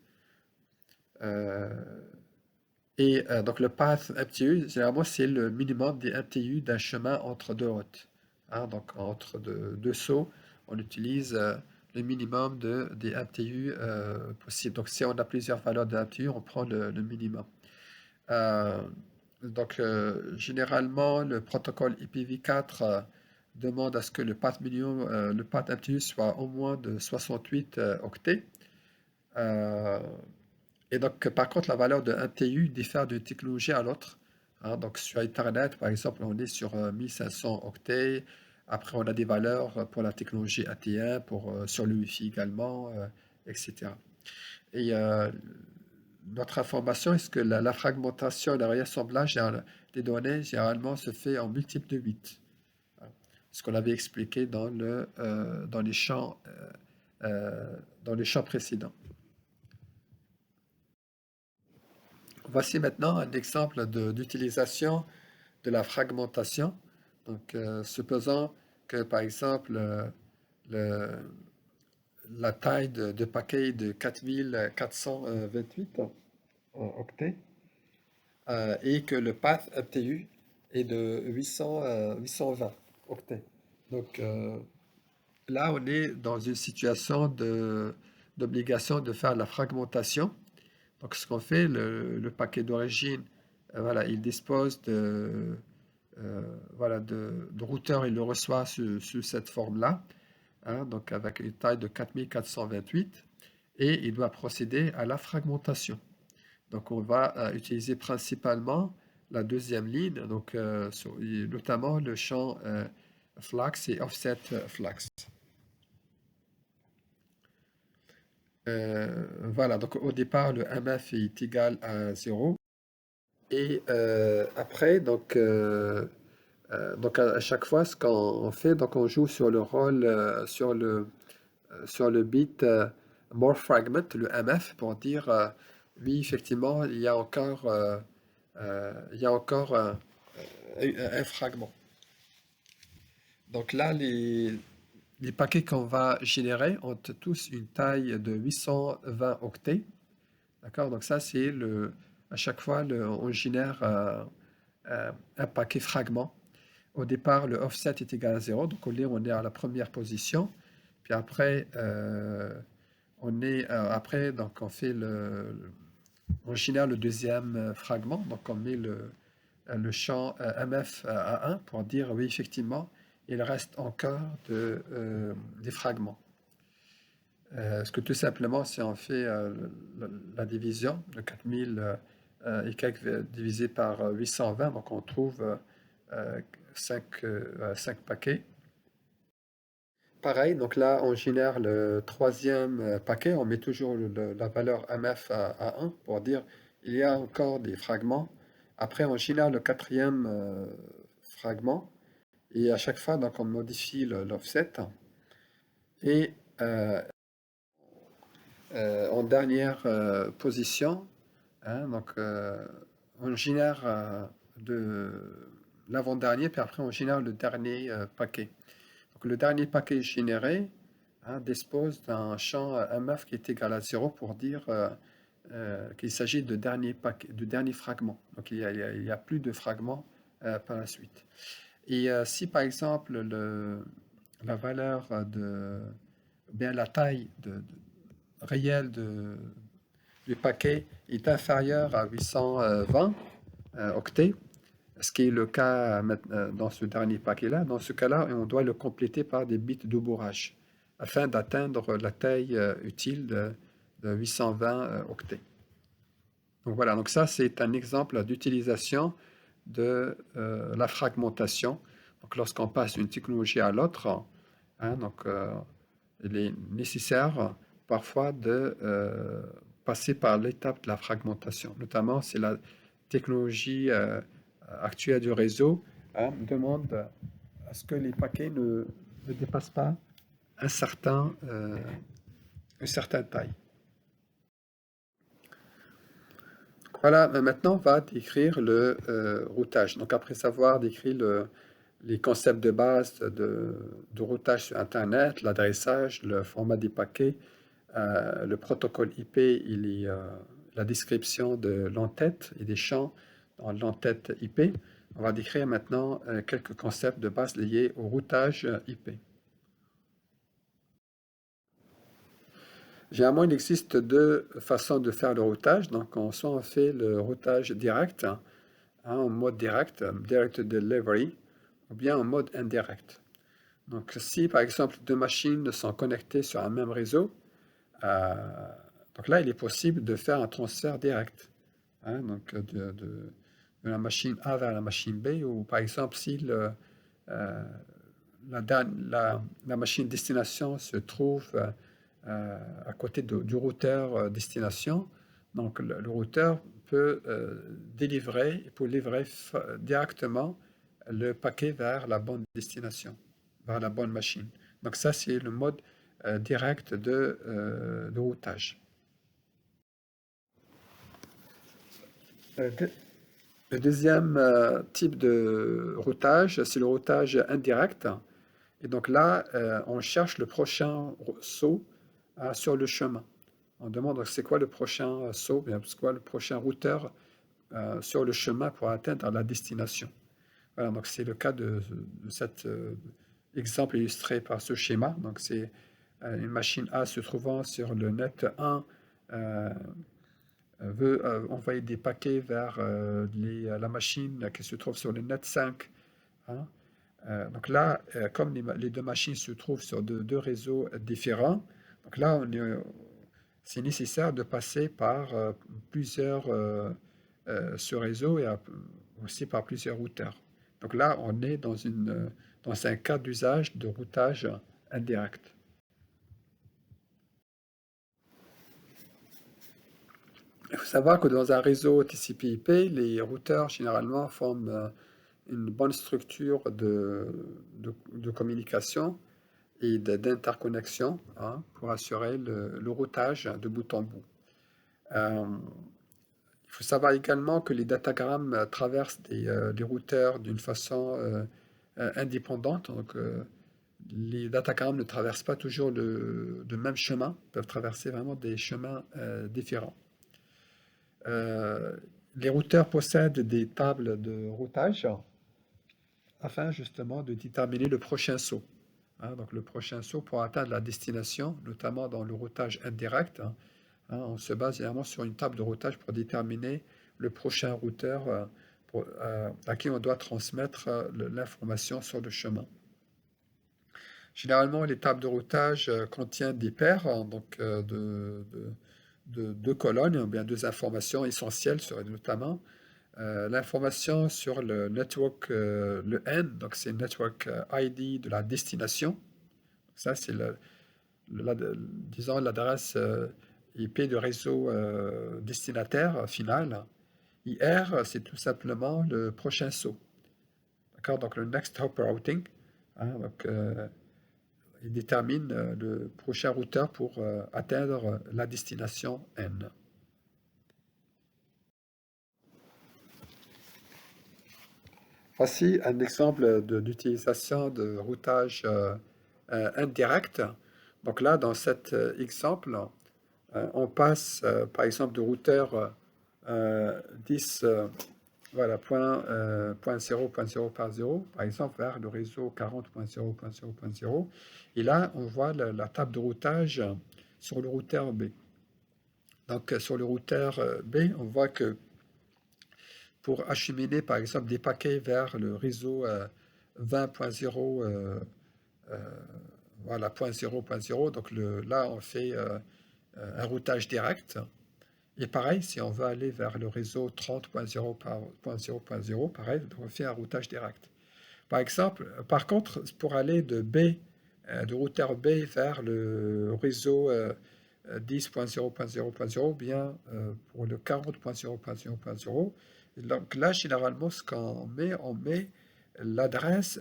Donc le path MTU, généralement, c'est le minimum des MTU d'un chemin entre deux routes. Hein, donc entre deux sauts, on utilise le minimum des MTU possibles. Donc si on a plusieurs valeurs de MTU, on prend le minimum. Généralement, le protocole IPv4 demande à ce que le path minimum, le path MTU soit au moins de 68 octets. Et donc, par contre, la valeur de MTU diffère d'une technologie à l'autre. Hein, donc, sur Internet, par exemple, on est sur 1500 octets. Après, on a des valeurs pour la technologie AT1, sur le Wi-Fi également, etc. Et notre information est que la fragmentation et le réassemblage des données, généralement, se fait en multiple de 8. Hein, ce qu'on avait expliqué dans les champs précédents. Voici maintenant un exemple d'utilisation de la fragmentation. Donc, supposons que, par exemple, la taille de paquet de 4428 octets et que le path MTU est de 820 octets. Donc, là, on est dans une situation d'obligation de faire la fragmentation. Donc, ce qu'on fait, le paquet d'origine, voilà, il dispose de routeur, il le reçoit sous cette forme-là, hein, donc avec une taille de 4428, et il doit procéder à la fragmentation. Donc, on va utiliser principalement la deuxième ligne, donc notamment le champ flags et offset flags. Voilà, donc au départ, le MF est égal à 0. Et après, donc à chaque fois, ce qu'on fait, donc on joue sur le rôle, sur le bit more fragment, le MF, pour dire oui, effectivement, il y a encore un fragment. Donc là, les paquets qu'on va générer ont tous une taille de 820 octets. D'accord? Donc ça, c'est à chaque fois, on génère un paquet fragment. Au départ, le offset est égal à 0, donc on est à la première position. Puis après, donc on génère le deuxième fragment, donc on met le champ MF à 1 pour dire oui, effectivement, il reste encore des fragments. Parce que tout simplement, si on fait la division, le 4000 et quelques divisé par 820, donc on trouve 5 paquets. Pareil, donc là, on génère le troisième paquet, on met toujours la valeur MF à 1 pour dire il y a encore des fragments. Après, on génère le quatrième fragment et à chaque fois, donc, on modifie l'offset. Et en dernière position, hein, donc, on génère l'avant-dernier, puis après on génère le dernier paquet. Donc le dernier paquet généré dispose d'un champ MF qui est égal à 0 pour dire qu'il s'agit de dernier fragment. Donc il y a plus de fragments par la suite. Et si par exemple la valeur bien la taille réelle du paquet est inférieure à 820 octets, ce qui est le cas dans ce dernier paquet-là. Dans ce cas-là, on doit le compléter par des bits de bourrage afin d'atteindre la taille utile de 820 octets. Donc voilà, donc ça c'est un exemple d'utilisation de la fragmentation. Donc lorsqu'on passe d'une technologie à l'autre, donc il est nécessaire parfois de passer par l'étape de la fragmentation. Notamment, c'est la technologie actuelle du réseau demande à ce que les paquets ne dépassent pas une certaine taille. Voilà, maintenant on va décrire le routage. Donc après avoir décrit les concepts de base de routage sur Internet, l'adressage, le format des paquets, le protocole IP, la description de l'entête et des champs dans l'entête IP. On va décrire maintenant quelques concepts de base liés au routage IP. Généralement, il existe deux façons de faire le routage. Donc, soit on fait le routage direct, en mode direct, direct delivery, ou bien en mode indirect. Donc, si par exemple deux machines sont connectées sur un même réseau, donc là, il est possible de faire un transfert direct, donc de la machine A vers la machine B, ou par exemple si la machine destination se trouve à côté du routeur destination, donc le routeur peut livrer directement le paquet vers la bonne destination, vers la bonne machine. Donc ça, c'est le mode direct de routage. Le deuxième type de routage, c'est le routage indirect. Et donc là, on cherche le prochain saut sur le chemin. On demande c'est quoi le prochain saut, c'est quoi le prochain routeur sur le chemin pour atteindre la destination. Voilà, donc c'est le cas de cet exemple illustré par ce schéma. Donc c'est une machine A se trouvant sur le net 1 veut envoyer des paquets vers la machine qui se trouve sur le net 5. Donc là, comme les deux machines se trouvent sur deux réseaux différents, donc là, c'est nécessaire de passer par plusieurs ce réseau et aussi par plusieurs routeurs. Donc là, on est dans un cas d'usage de routage indirect. Il faut savoir que dans un réseau TCP/IP, les routeurs généralement forment une bonne structure de communication et d'interconnexion, hein, pour assurer le routage de bout en bout. Il faut savoir également que les datagrammes traversent les routeurs d'une façon indépendante. Donc, les datagrammes ne traversent pas toujours le même chemin, peuvent traverser vraiment des chemins différents. Les routeurs possèdent des tables de routage afin justement de déterminer le prochain saut. Hein, donc le prochain saut pour atteindre la destination, notamment dans le routage indirect. Hein, on se base généralement sur une table de routage pour déterminer le prochain routeur à qui on doit transmettre l'information sur le chemin. Généralement, les tables de routage contiennent des paires, hein, donc de deux colonnes, ou bien deux informations essentielles, notamment l'information sur le network, le N, donc c'est le network ID de la destination. Ça, c'est disons l'adresse IP de réseau destinataire final. IR, c'est tout simplement le prochain saut. D'accord? Donc le next hop routing. Hein, donc, il détermine le prochain routeur pour atteindre la destination N. Voici un exemple d'utilisation de routage indirect. Donc là, dans cet exemple, on passe par exemple de routeur 10 voilà, point 0.0 par 0, par exemple, vers le réseau 40.0.0.0. Et là, on voit la table de routage sur le routeur B. Donc, sur le routeur B, on voit que pour acheminer, par exemple, des paquets vers le réseau 20.0, voilà, 0.0, donc là, on fait un routage direct. Et pareil, si on veut aller vers le réseau 30.0.0.0, pareil, on fait un routage direct. Par exemple, par contre, pour aller de B, de routeur B vers le réseau 10.0.0.0, bien pour le 40.0.0.0, donc là, généralement, ce qu'on met, on met l'adresse,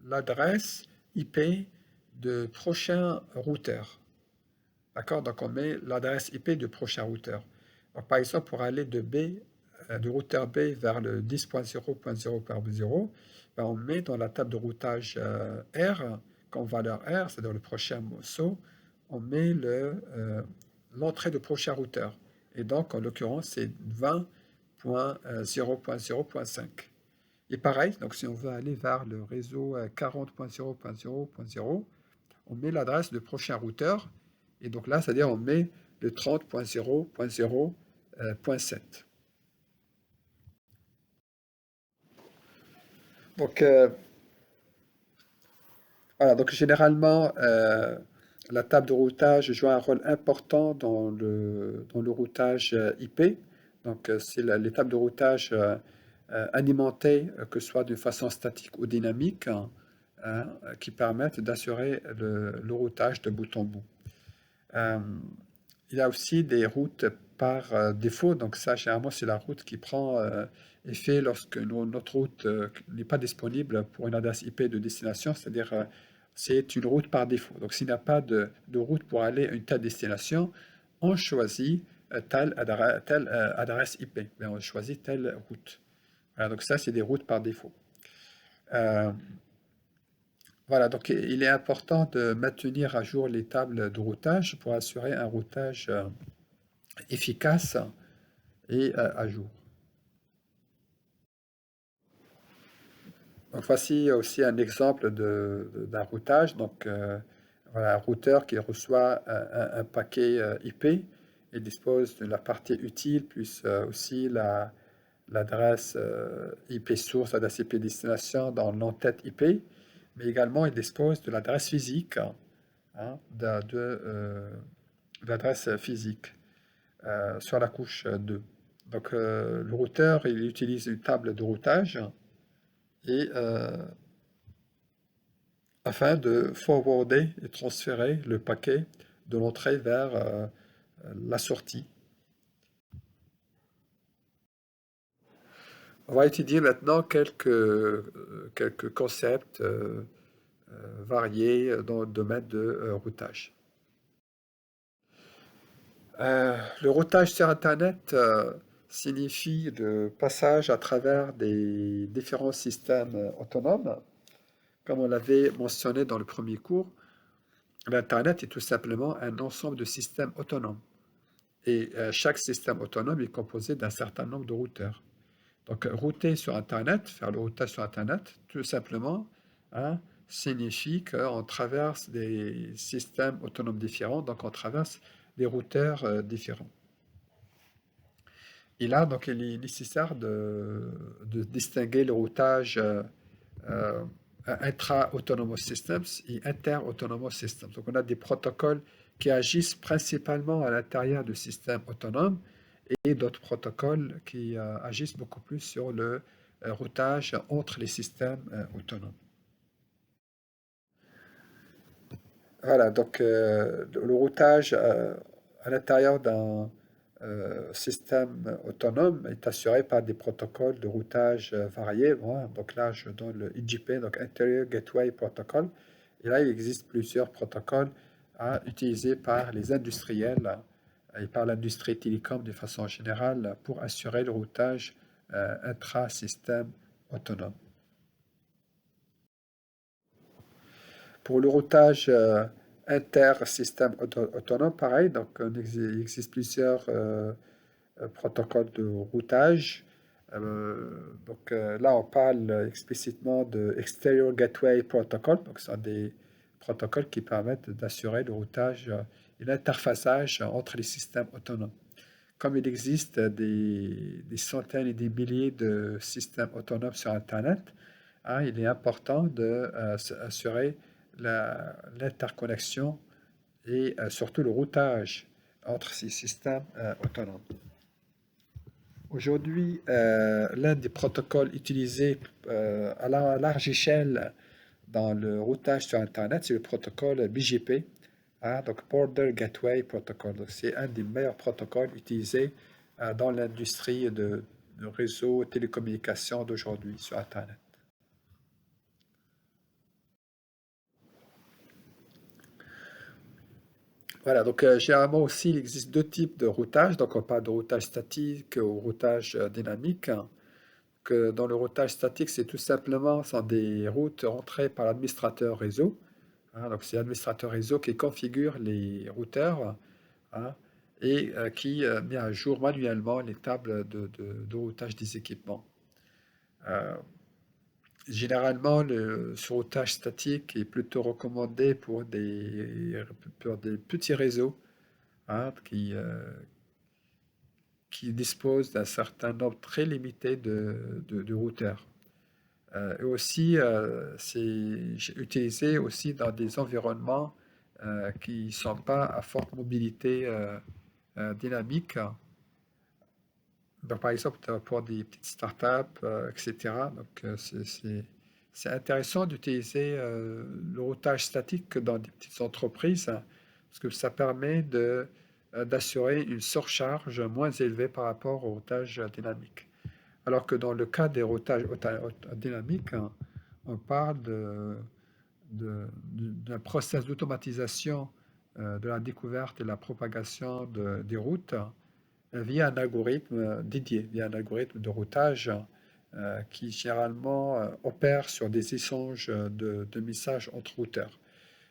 l'adresse IP de prochain routeur. D'accord? Donc, on met l'adresse IP de prochain routeur. Donc, par exemple, pour aller de B, de routeur B vers le 10.0.0.0, ben, on met dans la table de routage R, comme valeur R, c'est-à-dire le prochain saut, on met l'entrée de prochain routeur. Et donc, en l'occurrence, c'est 20.0.0.5. Et pareil, donc si on veut aller vers le réseau 40.0.0.0, on met l'adresse de prochain routeur. Et donc là, c'est-à-dire on met le 30.0.0.7. Donc, voilà, donc généralement, la table de routage joue un rôle important dans le routage IP. Donc, c'est les tables de routage alimentées, que ce soit de façon statique ou dynamique, hein, qui permettent d'assurer le routage de bout en bout. Il y a aussi des routes par défaut, donc ça, généralement, c'est la route qui prend effet lorsque notre route n'est pas disponible pour une adresse IP de destination, c'est-à-dire c'est une route par défaut. Donc s'il n'y a pas de route pour aller à une telle destination, on choisit telle adresse IP, mais on choisit telle route. Voilà, donc ça, c'est des routes par défaut. Voilà, donc il est important de maintenir à jour les tables de routage pour assurer un routage efficace et à jour. Donc voici aussi un exemple d'un routage. Donc voilà, un routeur qui reçoit un paquet IP et dispose de la partie utile, plus aussi l'adresse IP source, l'adresse IP destination dans l'entête IP, mais également il dispose de l'adresse physique, hein, de l'adresse physique sur la couche 2. Donc le routeur, il utilise une table de routage et afin de forwarder et transférer le paquet de l'entrée vers la sortie. On va étudier maintenant quelques concepts variés dans le domaine de routage. Le routage sur Internet signifie le passage à travers des différents systèmes autonomes. Comme on l'avait mentionné dans le premier cours, l'Internet est tout simplement un ensemble de systèmes autonomes. Et chaque système autonome est composé d'un certain nombre de routeurs. Donc, router sur Internet, faire le routage sur Internet, tout simplement, hein, signifie qu'on traverse des systèmes autonomes différents, donc on traverse des routeurs différents. Et là, donc, il est nécessaire de distinguer le routage euh, intra-autonomous systems et inter-autonomous systems. Donc, on a des protocoles qui agissent principalement à l'intérieur du système autonome et d'autres protocoles qui agissent beaucoup plus sur le routage entre les systèmes autonomes. Voilà, donc le routage à l'intérieur d'un système autonome est assuré par des protocoles de routage variés. Bon, donc là, je donne le IGP, donc Interior Gateway Protocol. Et là, il existe plusieurs protocoles utilisés par les industriels et par l'industrie télécom de façon générale pour assurer le routage intra-système autonome. Pour le routage inter-système autonome, pareil, donc il existe plusieurs protocoles de routage. Là, on parle explicitement de Exterior Gateway Protocol, donc ce sont des protocoles qui permettent d'assurer le routage et l'interfaçage entre les systèmes autonomes. Comme il existe des centaines et des milliers de systèmes autonomes sur Internet, hein, il est important d'assurer l'interconnexion et surtout le routage entre ces systèmes autonomes. Aujourd'hui, l'un des protocoles utilisés à large échelle dans le routage sur Internet, c'est le protocole BGP, hein, donc Border Gateway Protocol. C'est un des meilleurs protocoles utilisés dans l'industrie de réseaux télécommunications d'aujourd'hui sur Internet. Voilà, donc généralement aussi, il existe deux types de routage. Donc on parle de routage statique ou routage dynamique. Que dans le routage statique, c'est tout simplement sont des routes rentrées par l'administrateur réseau. Hein, donc c'est l'administrateur réseau qui configure les routeurs, hein, et qui met à jour manuellement les tables de routage des équipements. Euh, Généralement, ce routage statique est plutôt recommandé pour des petits réseaux, hein, qui disposent d'un certain nombre très limité de routeurs. Et aussi, c'est utilisé aussi dans des environnements qui ne sont pas à forte mobilité dynamique. Donc, par exemple, pour des petites startups, etc. Donc, c'est intéressant d'utiliser le routage statique dans des petites entreprises, hein, parce que ça permet d'assurer une surcharge moins élevée par rapport au routage dynamique. Alors que dans le cas des routages dynamiques, hein, on parle d'un process d'automatisation de la découverte et la propagation des routes via un algorithme dédié, via un algorithme de routage qui généralement opère sur des échanges de messages entre routeurs.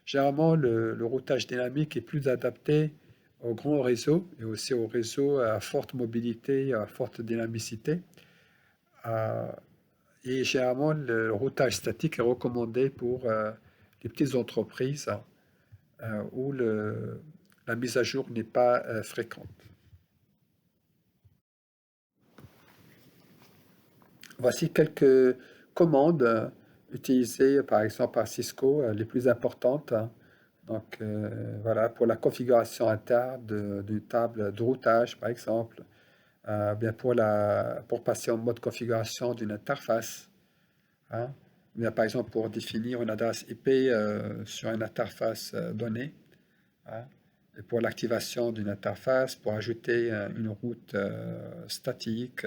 Généralement, le routage dynamique est plus adapté aux grands réseaux et aussi aux réseaux à forte mobilité, à forte dynamicité. Euh, et généralement, le routage statique est recommandé pour les petites entreprises où la mise à jour n'est pas fréquente. Voici quelques commandes utilisées par exemple par Cisco, les plus importantes, hein. Donc voilà, pour la configuration interne d'une table de routage par exemple, bien pour passer en mode configuration d'une interface, hein, bien par exemple pour définir une adresse IP sur une interface donnée, hein, et pour l'activation d'une interface, pour ajouter une route statique,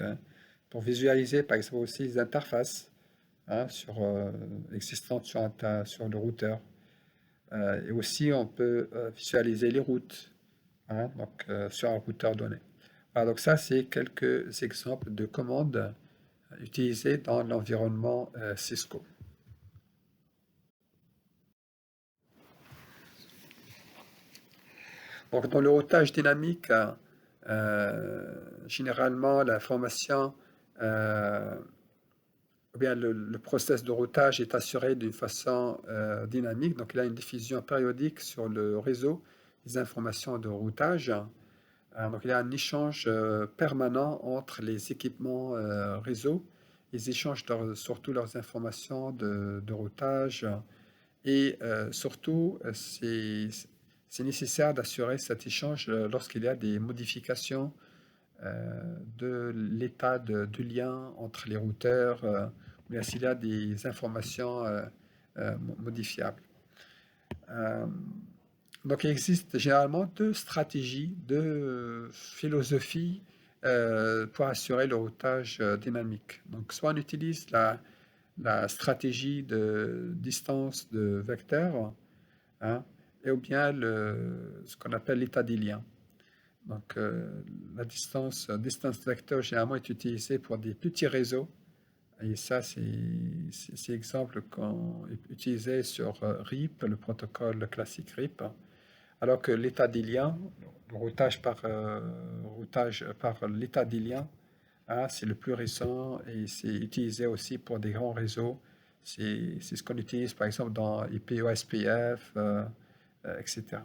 pour visualiser par exemple aussi les interfaces, existantes sur le routeur. Et aussi, on peut visualiser les routes, sur un routeur donné. Voilà, donc ça, c'est quelques exemples de commandes utilisées dans l'environnement Cisco. Donc, dans le routage dynamique, généralement, l'information, ou bien le process de routage est assuré d'une façon dynamique. Donc, il y a une diffusion périodique sur le réseau des informations de routage. Donc, il y a un échange permanent entre les équipements réseau. Ils échangent surtout leurs informations de routage et surtout, c'est nécessaire d'assurer cet échange lorsqu'il y a des modifications de l'état du lien entre les routeurs, ou bien s'il y a des informations modifiables. Donc, il existe généralement deux stratégies, deux philosophies pour assurer le routage dynamique. Donc, soit on utilise la stratégie de distance de vecteur, et ou bien ce qu'on appelle l'état des liens. Donc, la distance vecteur généralement est utilisée pour des petits réseaux. Et ça, c'est exemple qu'on utilisait sur RIP, le protocole classique RIP. Alors que l'état des liens, le routage par l'état des liens, c'est le plus récent et c'est utilisé aussi pour des grands réseaux. C'est ce qu'on utilise par exemple dans IPOSPF, etc.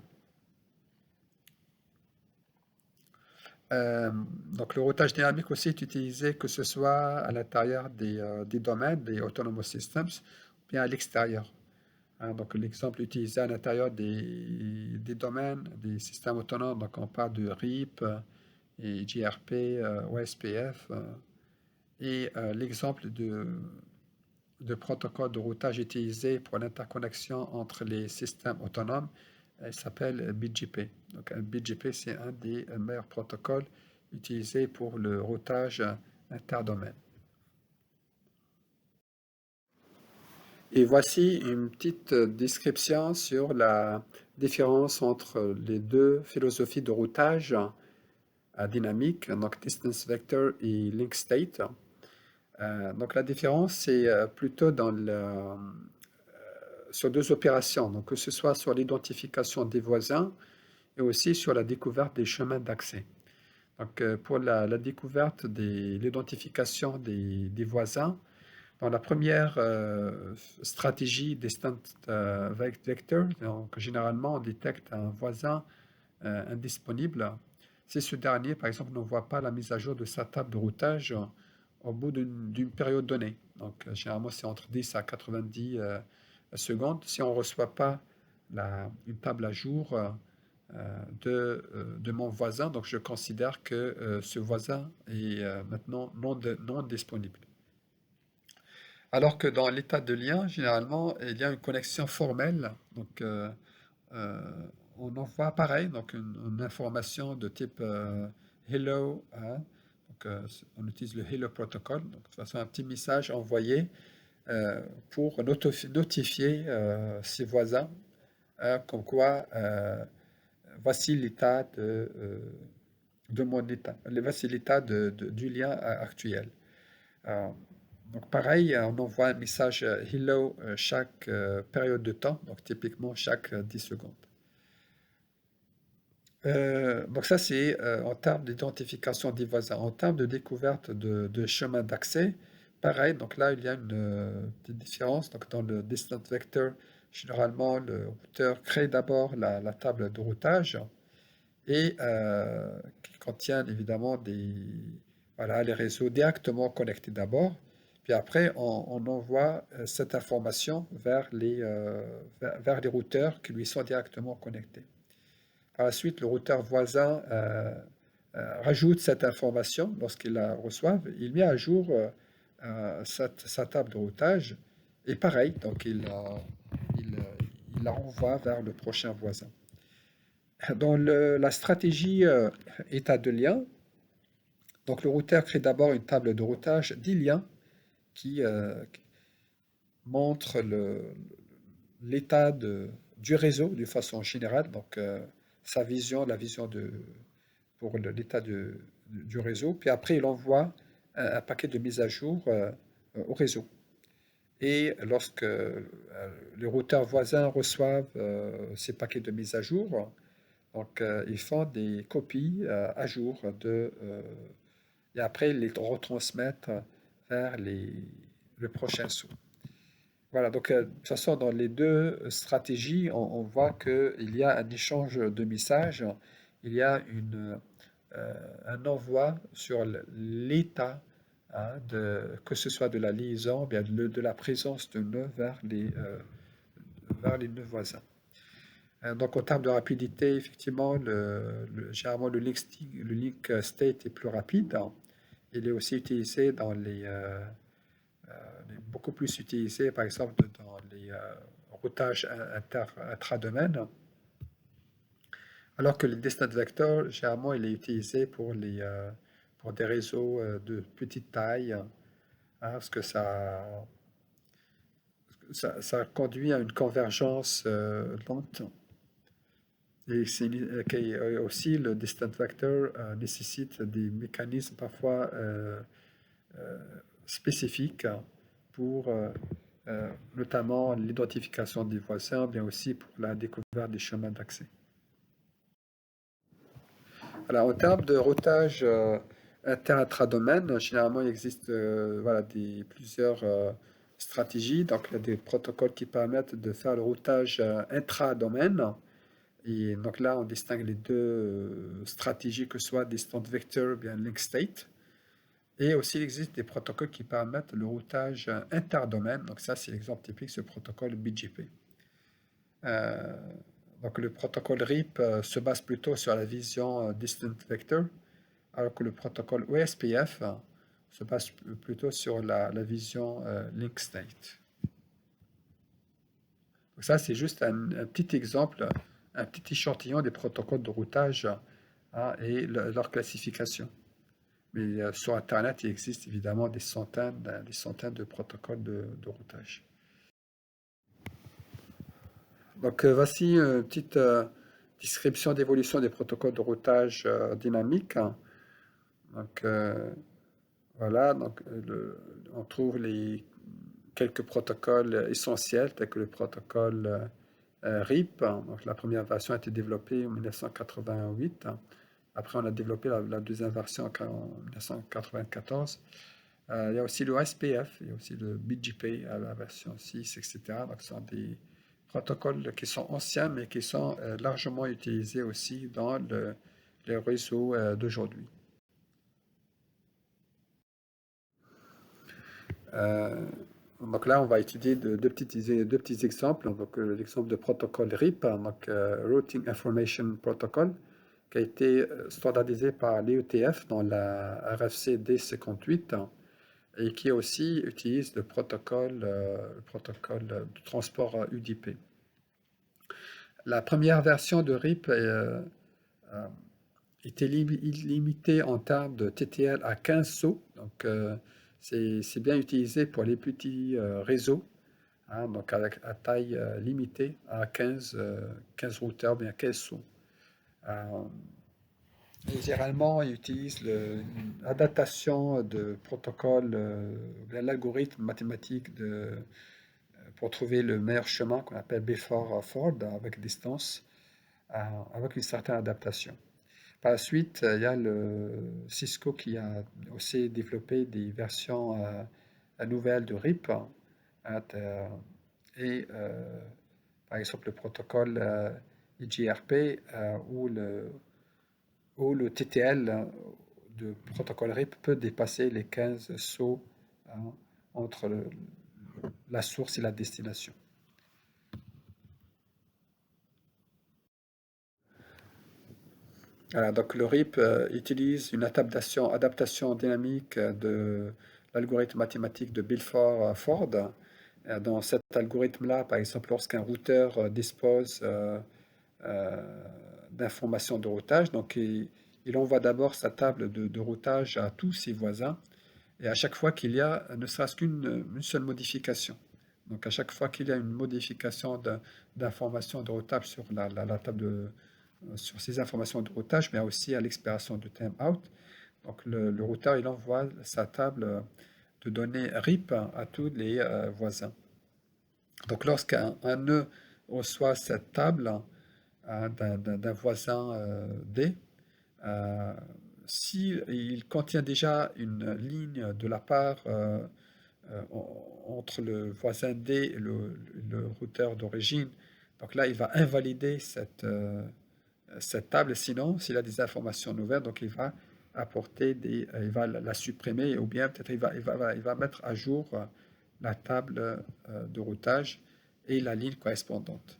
Donc le routage dynamique aussi est utilisé que ce soit à l'intérieur des domaines, des autonomous systems, ou bien à l'extérieur. Donc l'exemple utilisé à l'intérieur des domaines, des systèmes autonomes, donc on parle de RIP et JRP, OSPF, et l'exemple de protocole de routage utilisé pour l'interconnexion entre les systèmes autonomes, il s'appelle BGP. Donc BGP, c'est un des meilleurs protocoles utilisés pour le routage interdomaine. Et voici une petite description sur la différence entre les deux philosophies de routage dynamique, donc distance vector et link state. Donc la différence, c'est plutôt sur deux opérations, donc que ce soit sur l'identification des voisins et aussi sur la découverte des chemins d'accès. Donc pour la découverte l'identification des voisins, dans la première stratégie distance vector, donc généralement on détecte un voisin indisponible. Si ce dernier, par exemple, ne voit pas la mise à jour de sa table de routage au bout d'une période donnée. Donc, généralement, c'est entre 10 à 90 secondes. Si on ne reçoit pas une table à jour de mon voisin, donc je considère que ce voisin est maintenant non disponible. Alors que dans l'état de lien, généralement, il y a une connexion formelle. Donc, on envoie pareil, donc une information de type hello. Donc, on utilise le hello protocol. Donc, de toute façon, un petit message envoyé pour notifier ses voisins, comme quoi voici l'état de mon état, voici l'état du lien actuel. Donc pareil, on envoie un message hello chaque période de temps, donc typiquement chaque 10 secondes. Donc ça, c'est en termes d'identification des voisins. En termes de découverte de chemin d'accès, pareil, donc là, il y a une petite différence. Donc dans le distance vector, généralement, le routeur crée d'abord la table de routage et qui contient évidemment les réseaux directement connectés d'abord. Puis après, on envoie cette information vers les routeurs qui lui sont directement connectés. Par la suite, le routeur voisin rajoute cette information lorsqu'il la reçoit. Il met à jour sa table de routage et pareil, donc il la renvoie vers le prochain voisin. Dans la stratégie état de lien, donc le routeur crée d'abord une table de routage des liens qui montre l'état du réseau de façon générale, donc sa vision, la vision pour l'état du réseau, puis après il envoie un paquet de mise à jour au réseau. Et lorsque les routeurs voisins reçoivent ces paquets de mise à jour, donc ils font des copies à jour et après ils les retransmettent vers le prochain saut. Voilà, donc de toute façon, dans les deux stratégies, on voit qu'il y a un échange de messages, il y a un envoi sur l'état, hein, que ce soit de la liaison, bien de la présence de nœuds vers les nœuds voisins. Donc en termes de rapidité, effectivement, généralement le link state est plus rapide. Il est aussi utilisé beaucoup plus utilisé, par exemple, dans les routages intra-domaines, alors que le distant vector, généralement, il est utilisé pour des réseaux de petite taille, hein, parce que ça conduit à une convergence lente. Et aussi, le distant vector nécessite des mécanismes parfois spécifiques pour notamment l'identification des voisins, bien aussi pour la découverte des chemins d'accès. Alors, en termes de routage inter-intradomaine, généralement, il existe voilà, plusieurs stratégies. Donc, il y a des protocoles qui permettent de faire le routage intra-domaine. Et donc là, on distingue les deux stratégies, que ce soit distant vector ou bien link state. Et aussi, il existe des protocoles qui permettent le routage interdomaine. Donc ça, c'est l'exemple typique, ce protocole BGP. Donc le protocole RIP se base plutôt sur la vision distant vector, alors que le protocole OSPF se base plutôt sur la vision link state. Donc ça, c'est juste un petit exemple, un petit échantillon des protocoles de routage, hein, et leur classification. Mais sur Internet, il existe évidemment des centaines de protocoles de routage. Donc voici une petite description d'évolution des protocoles de routage dynamique. Donc voilà, donc, on trouve quelques protocoles essentiels, tels que le protocole RIP. Donc la première version a été développée en 1988. Après, on a développé la deuxième version en 1994. Il y a aussi le SPF, il y a aussi le BGP à la version 6, etc. Donc, ce sont des protocoles qui sont anciens, mais qui sont largement utilisés aussi dans les réseaux d'aujourd'hui. Donc là, on va étudier deux petits exemples. Donc, l'exemple de protocole RIP, donc Routing Information Protocol, qui a été standardisé par l'IETF dans la RFC D58 et qui aussi utilise le protocole de transport UDP. La première version de RIP était limitée en termes de TTL à 15 sauts. Donc, c'est bien utilisé pour les petits réseaux, hein, donc à taille limitée à 15 routeurs, bien 15 sauts. Généralement, ils utilisent l'adaptation de protocole, l'algorithme mathématique pour trouver le meilleur chemin qu'on appelle before Ford avec distance, avec une certaine adaptation. Par la suite, il y a le Cisco qui a aussi développé des versions nouvelles de RIP, hein, et par exemple le protocole IGRP où le TTL de protocole RIP peut dépasser les 15 sauts, hein, entre la source et la destination. Voilà, donc le RIP utilise une adaptation dynamique de l'algorithme mathématique de Belfort-Ford. Dans cet algorithme-là, par exemple, lorsqu'un routeur dispose d'informations de routage, donc il envoie d'abord sa table de routage à tous ses voisins, et à chaque fois qu'il y a ne serait-ce qu'une seule modification Donc à chaque fois qu'il y a une modification d'informations de routage sur la table sur ces informations de routage, mais aussi à l'expiration du timeout, donc le routeur il envoie sa table de données RIP à tous les voisins. Donc lorsqu'un nœud reçoit cette table d'un voisin D, s'il contient déjà une ligne de la part entre le voisin D et le routeur d'origine, donc là il va invalider cette table, sinon s'il a des informations nouvelles, donc il va apporter il va la supprimer, ou bien peut-être il va mettre à jour la table de routage et la ligne correspondante.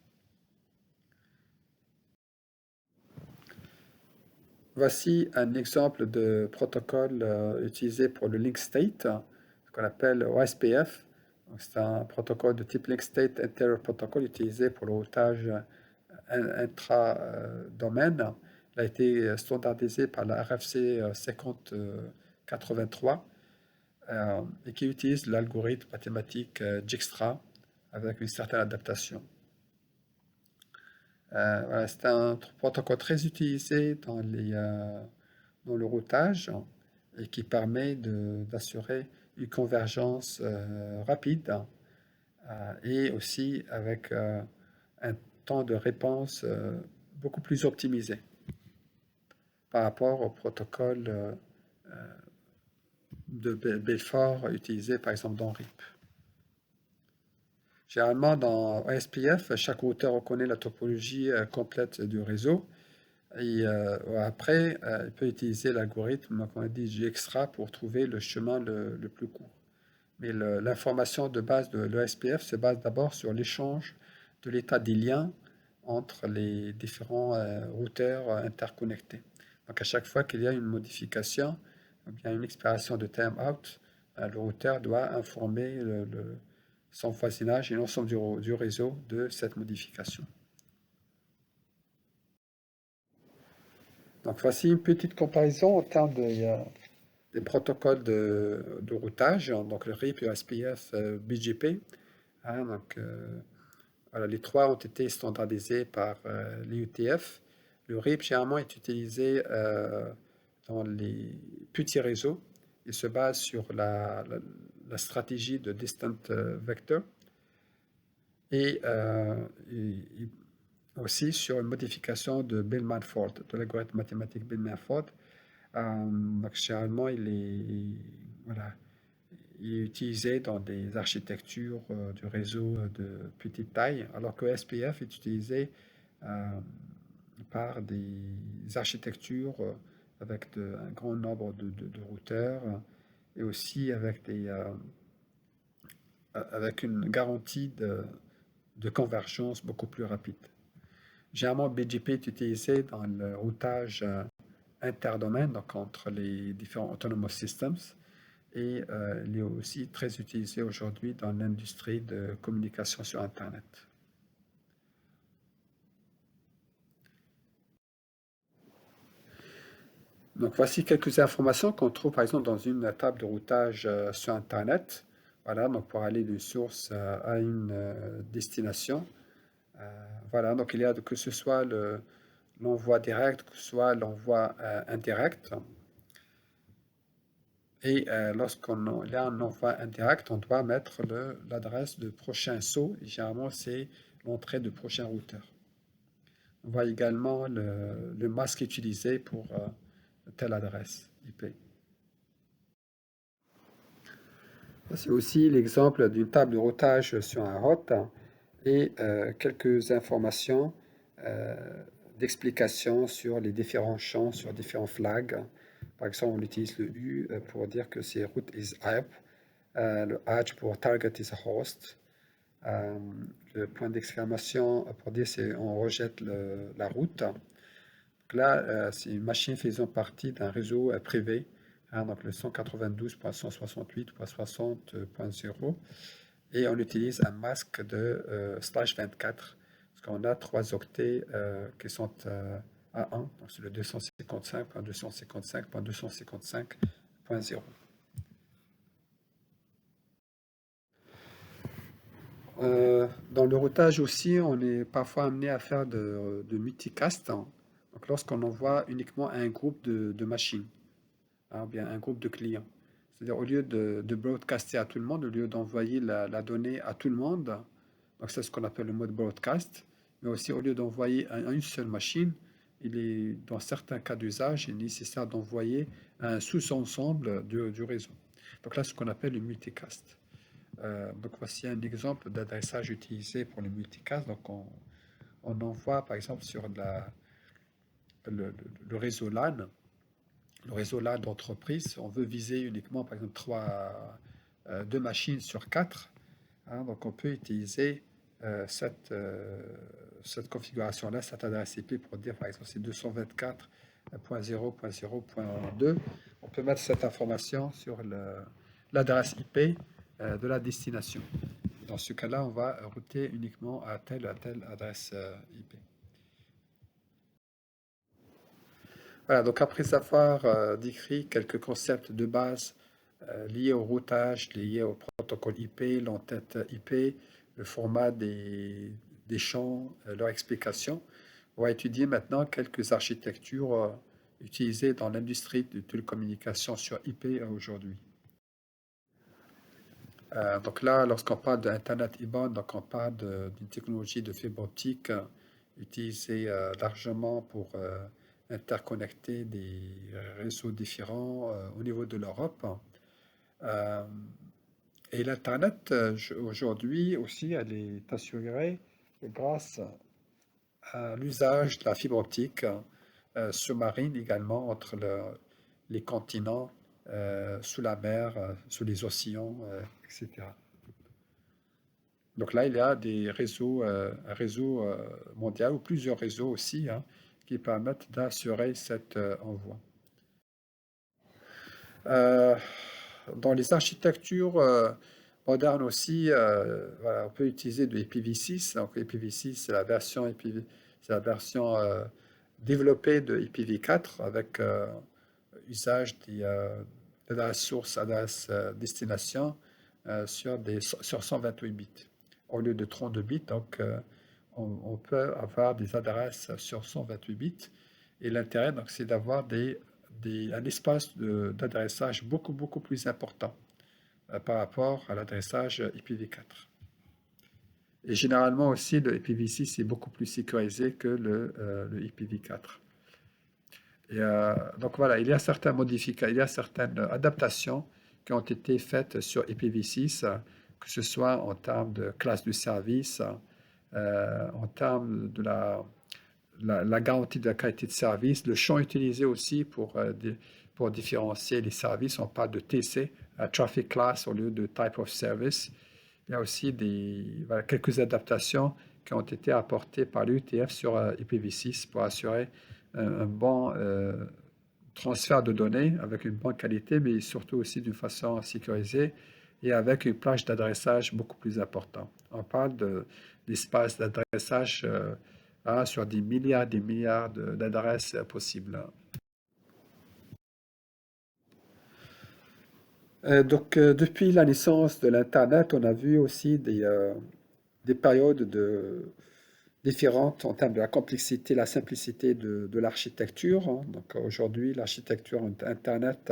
Voici un exemple de protocole utilisé pour le link state, ce qu'on appelle OSPF. C'est un protocole de type link state interior protocol utilisé pour le routage intra-domaine. Il a été standardisé par la RFC 5083 et qui utilise l'algorithme mathématique Dijkstra avec une certaine adaptation. Voilà, c'est un protocole très utilisé dans le routage et qui permet d'assurer une convergence rapide et aussi avec un temps de réponse beaucoup plus optimisé par rapport au protocole de Belfort utilisé par exemple dans RIP. Généralement, dans OSPF, chaque routeur reconnaît la topologie complète du réseau et après, il peut utiliser l'algorithme qu'on a dit Dijkstra pour trouver le chemin le plus court. Mais l'information de base de l'OSPF se base d'abord sur l'échange de l'état des liens entre les différents routeurs interconnectés. Donc à chaque fois qu'il y a une modification, ou bien une expiration de timeout, le routeur doit informer son voisinage et l'ensemble du réseau de cette modification. Donc voici une petite comparaison en termes des protocoles de routage, donc le RIP, le SPF, BGP. Voilà, les trois ont été standardisés par l'IETF. Le RIP généralement est utilisé dans les petits réseaux. Il se base sur la stratégie de distant vector et aussi sur une modification de Bellman-Ford, de l'algorithme mathématique Bellman-Ford. Donc, généralement, il est utilisé dans des architectures du réseau de petite taille, alors que SPF est utilisé par des architectures avec un grand nombre de routeurs et aussi avec une garantie de convergence beaucoup plus rapide. Généralement, BGP est utilisé dans le routage interdomaine, donc entre les différents autonomous systems, et il est aussi très utilisé aujourd'hui dans l'industrie de communication sur Internet. Donc voici quelques informations qu'on trouve par exemple dans une table de routage sur Internet. Voilà, donc pour aller d'une source à une destination. Voilà, donc il y a que ce soit l'envoi direct, que ce soit l'envoi indirect. Et lorsqu'on y a un envoi indirect, on doit mettre l'adresse de prochain saut. Et généralement, c'est l'entrée de prochain routeur. On voit également le masque utilisé pour telle adresse IP. C'est aussi l'exemple d'une table de routage sur un hot et quelques informations d'explication sur les différents champs, sur différents flags. Par exemple, on utilise le U pour dire que c'est route is app, le H pour target is host, le point d'exclamation pour dire on rejette la route. Donc là, c'est une machine faisant partie d'un réseau privé, donc le 192.168.60.0, et on utilise un masque de /24, parce qu'on a 3 octets qui sont à 1, donc c'est le 255.255.255.0. Dans le routage aussi, on est parfois amené à faire de multicast, hein. Donc, lorsqu'on envoie uniquement à un groupe de machines, hein, ou bien un groupe de clients. C'est-à-dire, au lieu de broadcaster à tout le monde, au lieu d'envoyer la donnée à tout le monde, donc c'est ce qu'on appelle le mode broadcast, mais aussi au lieu d'envoyer à une seule machine, il est, dans certains cas d'usage, il est nécessaire d'envoyer à un sous-ensemble du réseau. Donc là, ce qu'on appelle le multicast. Donc voici un exemple d'adressage utilisé pour le multicast. Donc on envoie par exemple sur le, le réseau LAN, le réseau LAN d'entreprise, on veut viser uniquement par exemple deux machines sur quatre, hein. Donc on peut utiliser cette configuration-là, cette adresse IP pour dire par exemple c'est 224.0.0.2. On peut mettre cette information sur l'adresse IP de la destination. Dans ce cas-là, on va router uniquement à telle adresse IP. Voilà, donc après avoir décrit quelques concepts de base liés au routage, liés au protocole IP, l'entête IP, le format des champs, leur explication, on va étudier maintenant quelques architectures utilisées dans l'industrie de télécommunications sur IP aujourd'hui. Donc là, lorsqu'on parle d'Internet e-band, donc on parle d'une technologie de fibre optique utilisée largement pour interconnecter des réseaux différents au niveau de l'Europe. Euh, et l'Internet, aujourd'hui aussi, elle est assurée grâce à l'usage de la fibre optique sous-marine également entre les continents, sous la mer, sous les océans, etc. Donc là, il y a des réseaux, un réseau mondial ou plusieurs réseaux aussi, hein, qui permettent d'assurer cet envoi. Euh, Dans les architectures modernes aussi, voilà, on peut utiliser du IPv6. Donc IPv6, c'est la version développée de IPv4 avec usage de la source adresse destination sur 128 bits au lieu de 32 bits. Donc on peut avoir des adresses sur 128 bits et l'intérêt donc c'est d'avoir un espace d'adressage beaucoup plus important par rapport à l'adressage IPv4. Et généralement aussi, le IPv6 est beaucoup plus sécurisé que le IPv4. Et donc voilà, il y a certaines modifications, il y a certaines adaptations qui ont été faites sur IPv6, que ce soit en termes de classe de service, en termes de la garantie de la qualité de service, le champ utilisé aussi pour différencier les services. On parle de TC, Traffic Class au lieu de Type of Service. Il y a aussi voilà, quelques adaptations qui ont été apportées par l'UTF sur IPv6 pour assurer un bon transfert de données avec une bonne qualité, mais surtout aussi d'une façon sécurisée et avec une plage d'adressage beaucoup plus importante. On parle d'espace d'adressage sur des milliards d'adresses possibles. Donc, depuis la naissance de l'Internet, on a vu aussi des périodes différentes en termes de la complexité, la simplicité de l'architecture, hein. Donc, aujourd'hui, l'architecture Internet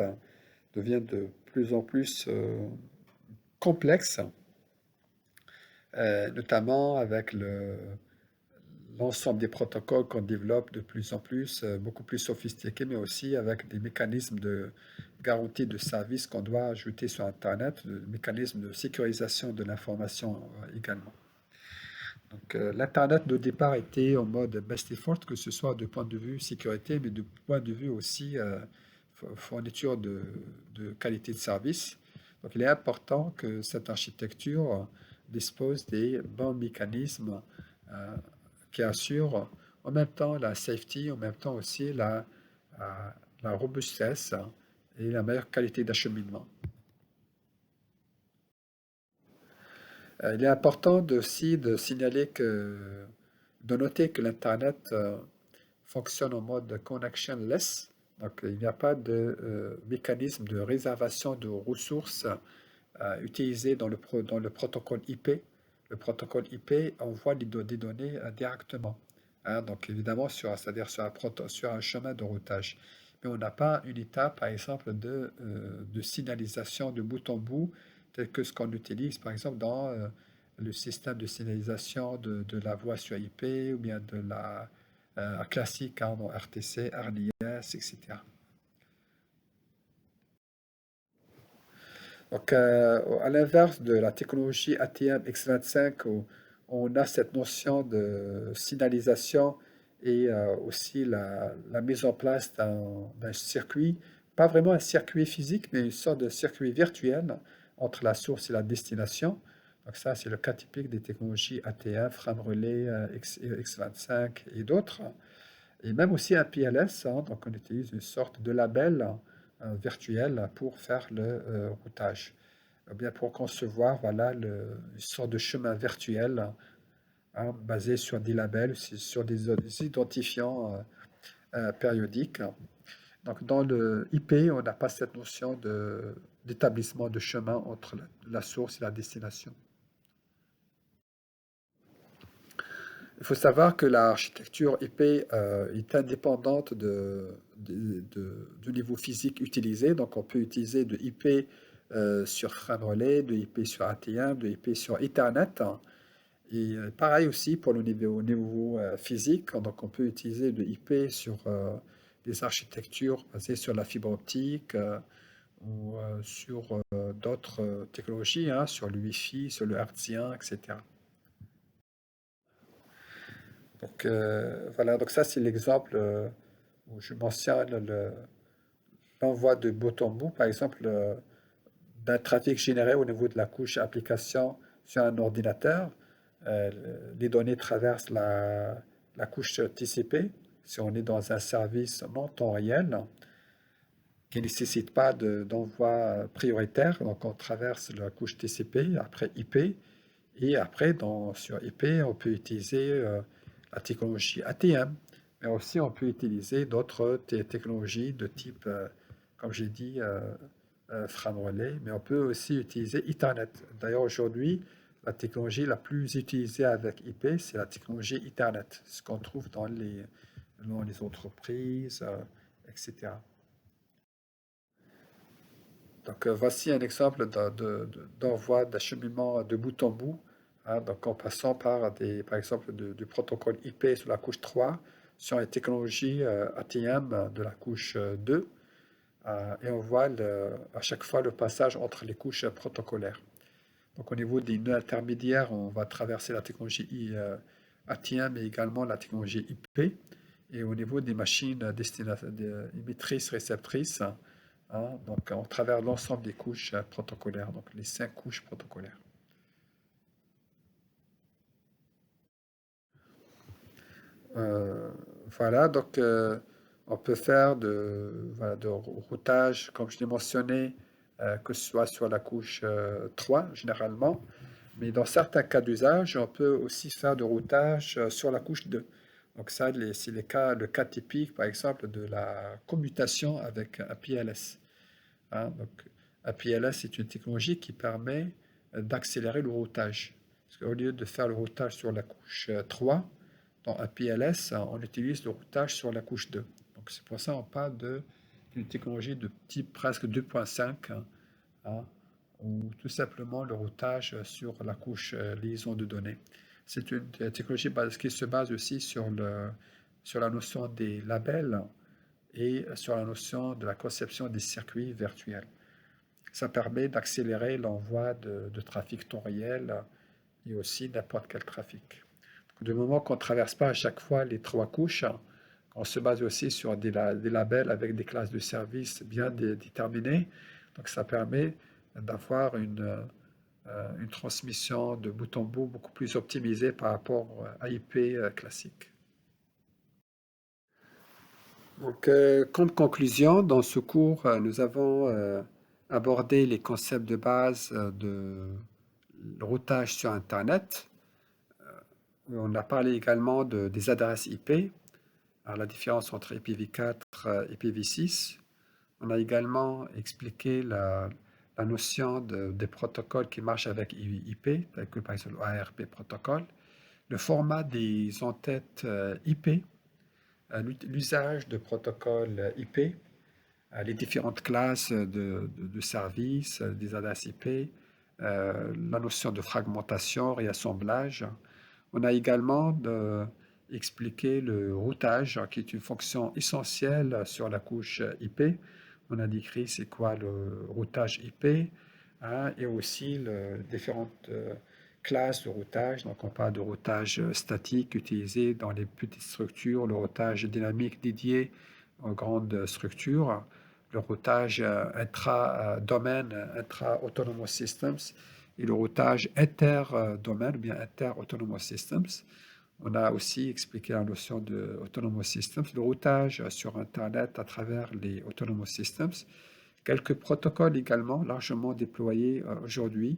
devient de plus en plus complexe, notamment avec l'ensemble des protocoles qu'on développe de plus en plus, beaucoup plus sophistiqués, mais aussi avec des mécanismes de garantie de service qu'on doit ajouter sur Internet, des mécanismes de sécurisation de l'information également. Donc, l'Internet de départ était en mode best effort, que ce soit du point de vue sécurité, mais du point de vue aussi fourniture de qualité de service. Donc, il est important que cette architecture dispose des bons mécanismes qui assurent en même temps la safety, en même temps aussi la robustesse et la meilleure qualité d'acheminement. Il est important aussi de signaler de noter que l'Internet fonctionne en mode connectionless. Donc, il n'y a pas de mécanisme de réservation de ressources utilisé dans le protocole IP le protocole IP envoie des données directement. Hein, donc évidemment, c'est-à-dire sur un chemin de routage. Mais on n'a pas une étape, par exemple, de signalisation de bout en bout, tel que ce qu'on utilise, par exemple, dans le système de signalisation de la voix sur IP ou bien de la classique, hein, dans RTC, RLIS, etc. Donc, à l'inverse de la technologie ATM X25, où on a cette notion de signalisation et aussi la mise en place d'un circuit, pas vraiment un circuit physique, mais une sorte de circuit virtuel entre la source et la destination. Donc ça, c'est le cas typique des technologies ATM, frame relais, X25 et d'autres. Et même aussi un PLS, hein, donc on utilise une sorte de label virtuel pour faire le routage. Bien pour concevoir voilà, une sorte de chemin virtuel, hein, basé sur des labels, sur des identifiants périodiques. Donc dans le IP, on n'a pas cette notion d'établissement de chemin entre la source et la destination. Il faut savoir que l'architecture IP est indépendante du niveau physique utilisé. Donc, on peut utiliser de IP sur frame relais, de IP sur ATM, de IP sur Ethernet. Et pareil aussi pour le niveau physique. Donc, on peut utiliser de IP sur des architectures basées sur la fibre optique ou sur d'autres technologies, hein, sur le Wi-Fi, sur le hertzien, etc. Donc voilà, donc ça c'est l'exemple où je mentionne l'envoi de bout en bout, par exemple, d'un trafic généré au niveau de la couche application sur un ordinateur. Euh, les données traversent la couche TCP, si on est dans un service non temps réel, qui ne nécessite pas d'envoi prioritaire, donc on traverse la couche TCP, après IP, et après, sur IP, on peut utiliser la technologie ATM, mais aussi on peut utiliser d'autres technologies de type, comme j'ai dit, frame relais, mais on peut aussi utiliser Ethernet. D'ailleurs, aujourd'hui, la technologie la plus utilisée avec IP, c'est la technologie Ethernet, ce qu'on trouve dans les entreprises, etc. Donc, voici un exemple d'envoi, d'acheminement de bout en bout, hein, donc en passant par exemple, du protocole IP sur la couche 3, sur les technologies ATM de la couche 2, et on voit à chaque fois le passage entre les couches protocolaires. Donc, au niveau des nœuds intermédiaires, on va traverser la technologie ATM et également la technologie IP. Et au niveau des machines émettrices, réceptrices, hein, donc on travers l'ensemble des couches protocolaires, donc les 5 couches protocolaires. Euh, voilà, donc on peut faire voilà, de routage, comme je l'ai mentionné, que ce soit sur la couche 3 généralement, mais dans certains cas d'usage, on peut aussi faire de routage sur la couche 2. Donc ça, c'est le cas typique, par exemple, de la commutation avec un PLS. Hein. Donc, APLS est une technologie qui permet d'accélérer le routage. Parce qu'au lieu de faire le routage sur la couche 3, dans APLS, on utilise le routage sur la couche 2. Donc, c'est pour ça qu'on parle d'une technologie de type presque 2.5, hein, ou tout simplement le routage sur la couche liaison de données. C'est une technologie qui se base aussi sur la notion des labels et sur la notion de la conception des circuits virtuels. Ça permet d'accélérer l'envoi de trafic temps réel et aussi n'importe quel trafic. Du moment qu'on ne traverse pas à chaque fois les 3 couches, on se base aussi sur des labels avec des classes de services bien déterminées. Donc ça permet d'avoir une transmission de bout en bout beaucoup plus optimisée par rapport à IP classique. Donc, comme conclusion, dans ce cours, nous avons abordé les concepts de base de routage sur Internet. On a parlé également des adresses IP, alors la différence entre IPv4 et IPv6. On a également expliqué la notion des protocoles qui marchent avec IP, tels que par exemple l'ARP protocole, le format des entêtes IP, l'usage de protocoles IP, les différentes classes de services, des adresses IP, la notion de fragmentation, réassemblage. On a également expliqué le routage, qui est une fonction essentielle sur la couche IP. On a décrit c'est quoi le routage IP, hein, et aussi les différentes classes de routage. Donc on parle de routage statique utilisé dans les petites structures, le routage dynamique dédié aux grandes structures, le routage intra-domaine, intra-autonomous systems, et le routage inter-domaine ou bien inter-autonomous systems. On a aussi expliqué la notion de autonomous systems, le routage sur Internet à travers les autonomous systems. Quelques protocoles également largement déployés aujourd'hui,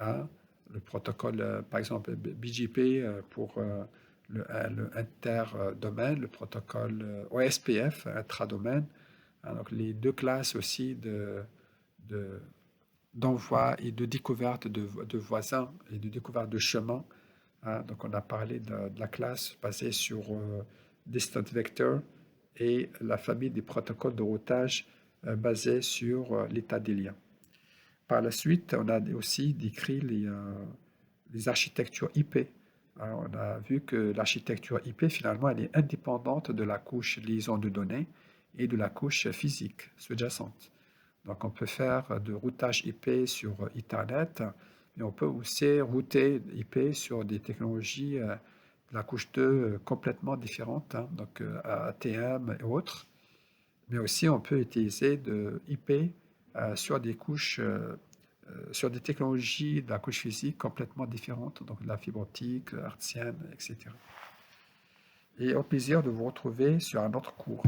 hein. Le protocole, par exemple, BGP pour le interdomaine, le protocole OSPF, intradomaine. Hein, donc les deux classes aussi d'envoi et de découverte de voisins et de découverte de chemins. Hein. Donc on a parlé de la classe basée sur Distant Vector et la famille des protocoles de routage basés sur l'état des liens. Par la suite, on a aussi décrit les architectures IP. Hein, on a vu que l'architecture IP, finalement, elle est indépendante de la couche liaison de données et de la couche physique sous-jacente. Donc, on peut faire de routage IP sur Ethernet, mais on peut aussi router IP sur des technologies de la couche 2 complètement différentes, hein, donc ATM et autres. Mais aussi, on peut utiliser de IP sur des couches, sur des technologies de la couche physique complètement différentes, donc la fibre optique, hertzienne, etc. Et au plaisir de vous retrouver sur un autre cours.